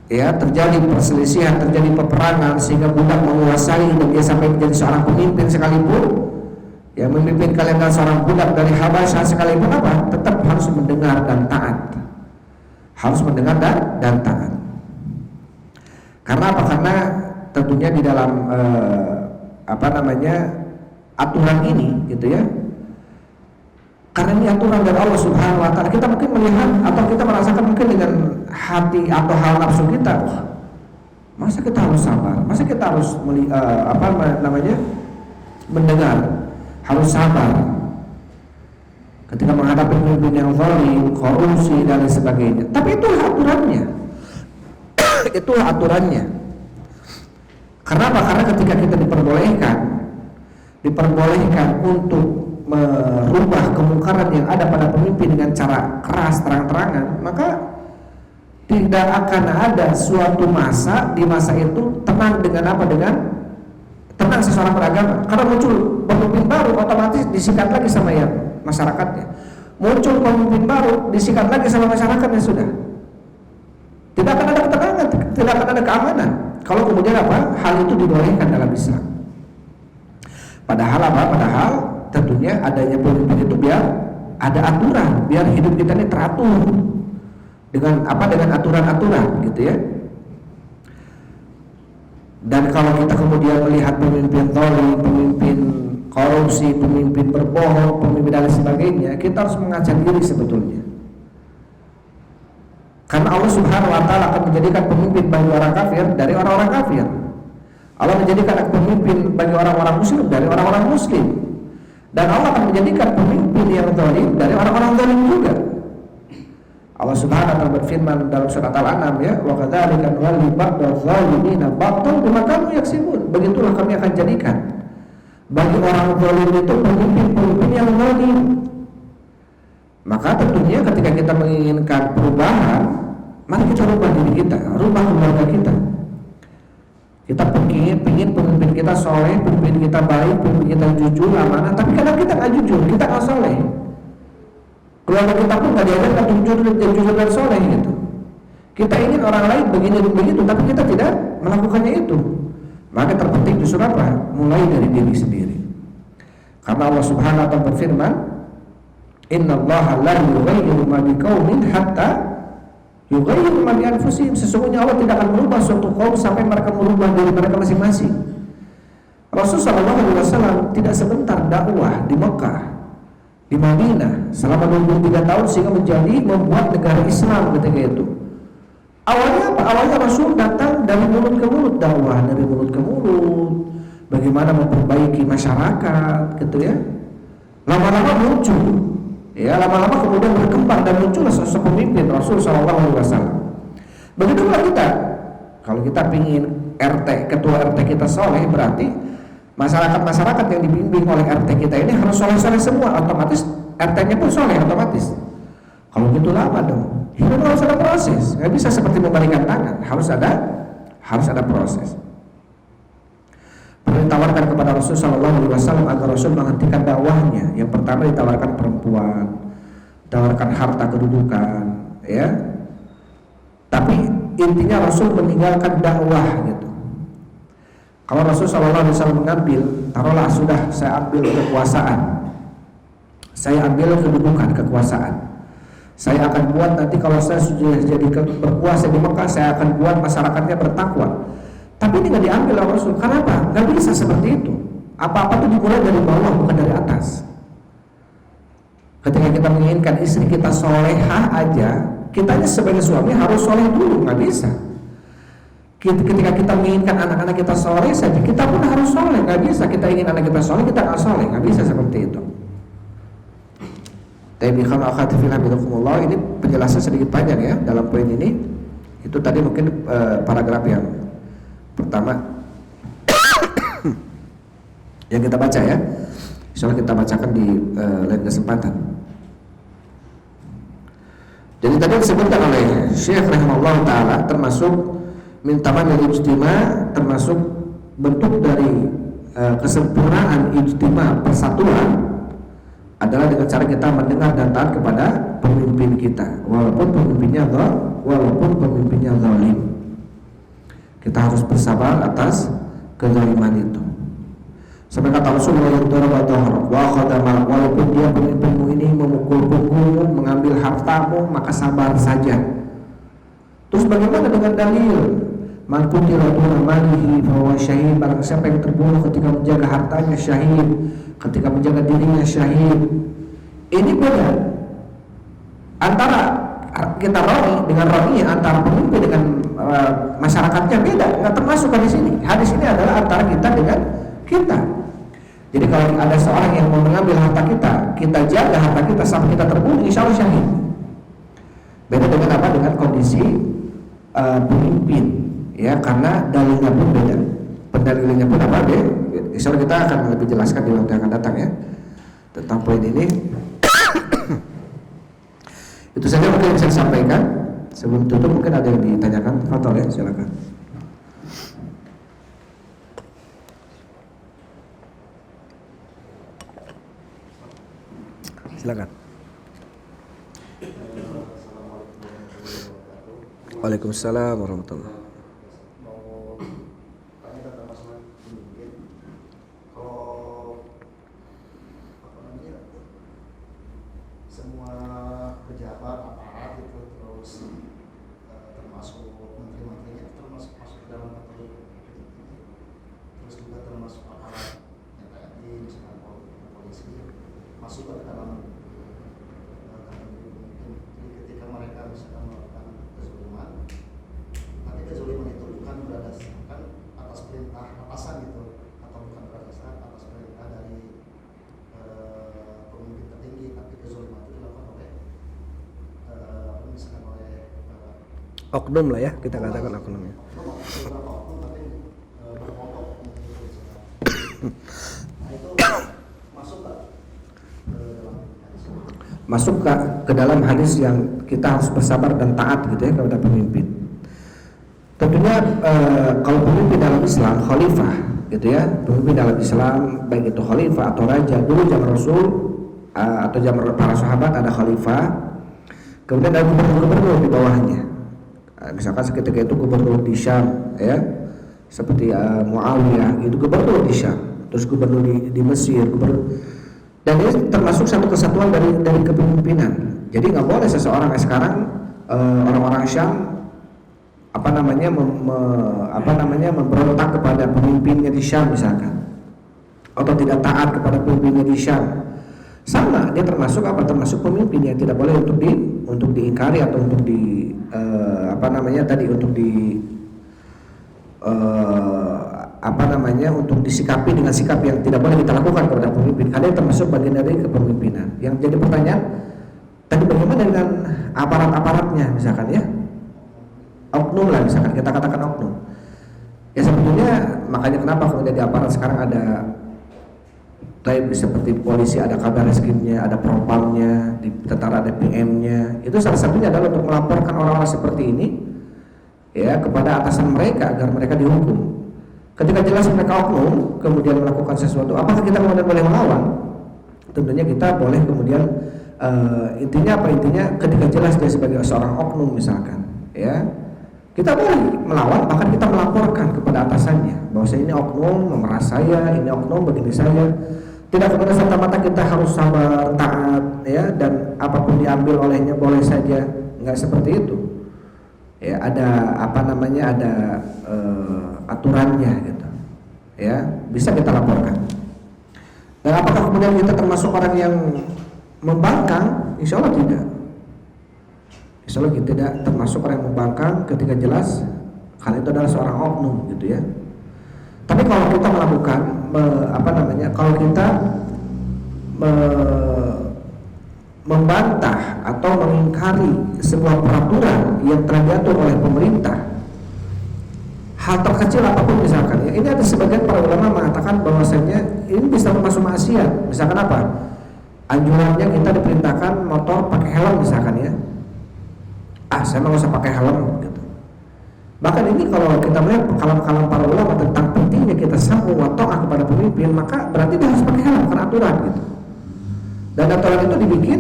ya terjadi perselisihan, terjadi peperangan sehingga budak menguasai dan dia sampai menjadi seorang pemimpin sekalipun. Ya, memimpin kalian dan seorang budak dari Habasyah sekalipun apa? Tetap harus mendengar dan taat. Harus mendengar dan taat. Karena apa? Karena tentunya di dalam aturan ini gitu ya. Karena ini aturan dari Allah Subhanahu wa ta'ala. Kita mungkin melihat atau kita merasakan mungkin dengan hati atau hal nafsu kita, masa kita harus sabar? Masa kita harus mendengar? Harus sabar ketika menghadapi pemimpin yang zalim, korupsi dan lain sebagainya. Tapi itulah aturannya. Itulah aturannya. Karena apa? Karena ketika kita diperbolehkan untuk merubah kemungkaran yang ada pada pemimpin dengan cara keras, terang-terangan, maka tidak akan ada suatu masa di masa itu tenang dengan apa? Dengan tenang seseorang beragama. Karena muncul pemimpin baru, otomatis disikat lagi sama yang masyarakatnya. Muncul pemimpin baru, disikat lagi sama masyarakatnya sudah. Tidak akan ada ketenangan, tidak akan ada keamanan. Kalau kemudian apa? Hal itu dibolehkan dalam Islam. Padahal apa? Padahal tentunya adanya pemimpin itu biar ada aturan, biar hidup kita ini teratur dengan apa? Dengan aturan-aturan, gitu ya. Dan kalau kita kemudian melihat pemimpin zalim, pemimpin korupsi, pemimpin berbohong, pemimpin dan sebagainya, kita harus mengaca diri sebetulnya. Karena Allah Subhanahu wa taala akan menjadikan pemimpin bagi orang kafir dari orang-orang kafir. Allah menjadikan pemimpin bagi orang-orang muslim dari orang-orang muslim. Dan Allah akan menjadikan pemimpin yang zalim dari orang-orang zalim juga. Allah Subhanahu wa taala berfirman dalam surat Al-An'am, ya, wa kadzalika nuwalli ba'dadz zalimina ba'dan bima kanu yaksibun. Begitulah kami akan jadikan bagi orang zalim itu pemimpin-pemimpin yang zalim. Maka tentunya ketika kita menginginkan perubahan, mari kita rubah diri kita, rubah keluarga kita. Kita ingin pemimpin kita soleh, pemimpin kita baik, pemimpin kita jujur, amanah. Tapi kadang kita nggak jujur, kita nggak soleh. Keluarga kita pun nggak diajarkan jujur dan soleh gitu. Kita ingin orang lain begini dan begitu, tapi kita tidak melakukannya itu. Maka terpenting justru apa? Mulai dari diri sendiri. Karena Allah Subhanahu wa taala berfirman, Innallaha la yughayyiru ma biqaumin hatta yughayyiru ma bi anfusihim. Sesungguhnya Allah tidak akan merubah suatu kaum sampai mereka merubah diri mereka masing-masing. Rasulullah SAW tidak sebentar dakwah di Mekah, di Madinah selama 23 tahun sehingga membuat negara Islam ketika itu. Awalnya apa? Awalnya Rasul datang dari mulut ke mulut, dakwah dari mulut ke mulut, bagaimana memperbaiki masyarakat, gitu ya. Lama-lama muncul. Ya, lama-lama kemudian berkembang dan muncullah sosok pemimpin Rasul SAW. Begitulah kita. Kalau kita ingin ketua RT kita soleh, berarti masyarakat yang dibimbing oleh RT kita ini harus soleh-soleh semua. Otomatis RT-nya pun soleh otomatis. Kalau gitu lama dong. Hidup harus ada proses. Nggak bisa seperti membalikan tangan. Harus ada proses. Perlu ditawarkan kepada Rasul SAW agar Rasul menghentikan dakwahnya. Yang pertama ditawarkan perempuan, ditawarkan harta kedudukan, ya. Tapi intinya Rasul meninggalkan dakwah gitu. Kalau Rasul SAW mengambil, taruhlah sudah saya ambil kekuasaan, saya ambil kedudukan, kekuasaan, saya akan buat nanti kalau saya sudah jadi berkuasa di Mekah, saya akan buat masyarakatnya bertakwa. Tapi ini nggak diambil oleh Rasul. Kenapa? Nggak bisa seperti itu. Apa-apa itu dimulai dari bawah, bukan dari atas. Ketika kita menginginkan istri kita solehah aja, kitanya sebagai suami harus soleh dulu. Nggak bisa. Ketika kita menginginkan anak-anak kita soleh saja, kita pun harus soleh. Nggak bisa. Kita ingin anak kita soleh, kita nggak soleh. Nggak bisa seperti itu. Ini penjelasan sedikit panjang ya dalam poin ini. Itu tadi mungkin paragraf yang pertama yang kita baca ya. Insyaallah kita bacakan di lain kesempatan. Jadi tadi disebutkan oleh Syekh rahimahullah taala termasuk min tamamil ijtima, termasuk bentuk dari kesempurnaan ijtima, persatuan adalah dengan cara kita mendengar dan taat kepada pemimpin kita walaupun pemimpinnya zalim. Kita harus bersabar atas kezaliman itu. Sampai kata Rasulullah walaupun dia pemimpinmu ini memukul punggungmu, mengambil hartamu, maka sabar saja. Terus bagaimana dengan dalil? Man qutila duna malihi fahuwa syahid. Barang siapa yang terbunuh ketika menjaga hartanya syahid, ketika menjaga dirinya syahid. Ini beda antara kita dengan antara pemimpin dengan masyarakatnya beda, nggak termasuk di sini. Hadis ini adalah antara kita dengan kita. Jadi kalau ada seorang yang mau mengambil harta kita jaga harta kita sampai kita terbunuh, insya Allah syahid. Beda dengan apa? Dengan kondisi pemimpin, ya, karena dalilnya pun beda, dalilnya pun apa deh? Insya Allah kita akan lebih jelaskan di waktu yang akan datang ya tentang poin ini. Itu saja mungkin yang bisa disampaikan. Sebelum tutup mungkin ada yang ditanyakan, Fadhol ya, silakan. Silakan. Waalaikumsalam warahmatullahi. Semua pejabat aparat itu terus termasuk menteri-menterinya termasuk masuk ke dalam kategori terus juga termasuk aparat yang TNI misalnya polisi masuk ke dalam kategori pemimpin. Jadi ketika mereka misalkan melakukan kezaliman, tapi kezaliman itu bukan berdasarkan atas perintah atasan gitu, atau bukan berdasarkan atas perintah dari pemimpin tertinggi, tapi kezaliman itu dilakukan oleh misalkan oleh Oknum lah ya, kita katakan oknum ya. oknum tapi berkelompok nah itu masuk nggak dalam Masuk ke dalam hadis yang kita harus bersabar dan taat gitu ya kepada pemimpin. Tentunya kalau pemimpin dalam Islam khalifah gitu ya, pemimpin dalam Islam baik itu khalifah atau raja. Dulu zaman Rasul atau zaman para sahabat ada khalifah, kemudian ada gubernur-gubernur di bawahnya. Misalkan ketika itu gubernur di Syam ya, seperti Muawiyah itu gubernur di Syam, terus gubernur di Mesir, gubernur. Dan ini termasuk satu kesatuan dari kepemimpinan. Jadi nggak boleh seseorang sekarang orang-orang Syam memberontak kepada pemimpinnya di Syam misalkan, atau tidak taat kepada pemimpinnya di Syam. Sama, dia termasuk termasuk pemimpin yang tidak boleh untuk diingkari atau untuk untuk disikapi dengan sikap yang tidak boleh kita lakukan kepada pemimpin. Karena yang termasuk bagian dari kepemimpinan. Yang jadi pertanyaan tadi bagaimana dengan aparat-aparatnya misalkan ya, oknum lah misalkan kita katakan oknum. Ya sebetulnya makanya kenapa kemudian di aparat sekarang ada seperti polisi ada kabar reskrimnya, ada propamnya, di tentara ada PM-nya. Itu salah satunya adalah untuk melaporkan orang-orang seperti ini ya kepada atasan mereka agar mereka dihukum. Ketika jelas mereka oknum kemudian melakukan sesuatu, apakah kita kemudian boleh melawan? Tentunya kita boleh kemudian intinya ketika jelas dia sebagai seorang oknum misalkan ya, kita boleh melawan, bahkan kita melaporkan kepada atasannya bahwa ini oknum memeras saya, ini oknum begini saya. Tidak kemudian serta-merta kita harus sabar, taat ya, dan apapun diambil olehnya boleh saja, nggak seperti itu ya. Ada aturannya gitu ya, bisa kita laporkan. Dan apakah kemudian kita termasuk orang yang membangkang? Insya Allah tidak. Insya Allah kita tidak termasuk orang yang membangkang ketika jelas karena itu adalah seorang oknum gitu ya. Tapi kalau kita melakukan kalau kita membantah atau mengingkari sebuah peraturan yang telah diatur oleh pemerintah, hal terkecil apapun misalkan ya, ini ada sebagian para ulama mengatakan bahwasanya ini bisa termasuk maksiat. Misalkan apa? Anjurannya kita diperintahkan motor pakai helm misalkan ya. Saya nggak usah pakai helm gitu. Bahkan ini kalau kita melihat kalam-kalam para ulama tentang pentingnya kita sam'u wa ta'ah kepada pemimpin, maka berarti dia harus pakai helm karena aturan gitu. Dan aturan itu dibikin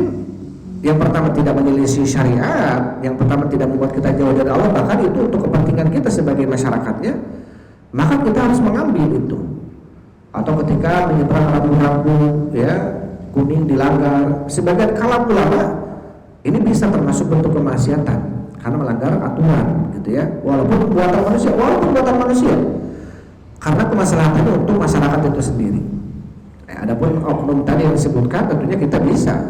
yang pertama tidak menyelisih syariat, yang pertama tidak membuat kita jauh dari Allah, bahkan itu untuk kepentingan kita sebagai masyarakatnya, maka kita harus mengambil itu. Atau ketika menyeberang rambu-rambu ya, kuning dilanggar, sebagian kalam ulama ini bisa termasuk bentuk kemaksiatan karena melanggar aturan gitu ya, walaupun buatan manusia karena kemaslahatannya untuk masyarakat itu sendiri. Adapun oknum tadi yang disebutkan tentunya kita bisa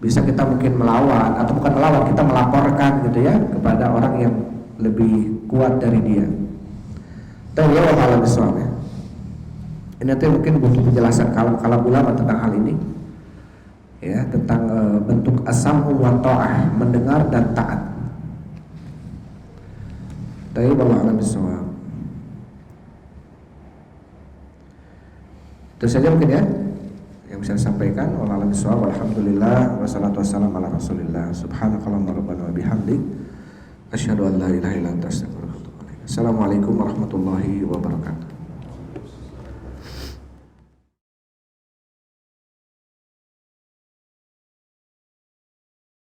kita mungkin melawan, atau bukan melawan, kita melaporkan gitu ya kepada orang yang lebih kuat dari dia. Dan ya Allah bisawab ya. Ini nanti mungkin butuh penjelasan kalam ulama tentang hal ini ya, tentang bentuk as-sam'u wa ta'ah, mendengar dan taat. Dan ya Allah bisawab. Itu saja mungkin ya yang bisa saya sampaikan. Wallahu a'lam bishawab. Alhamdulillah wassalatu wassalamu ala Rasulillah. Subhanakallahumma rabbana wa bihamdik asyhadu an la ilaha illa anta astaghfiruka wa atubu ilaik. Assalamualaikum warahmatullahi wabarakatuh.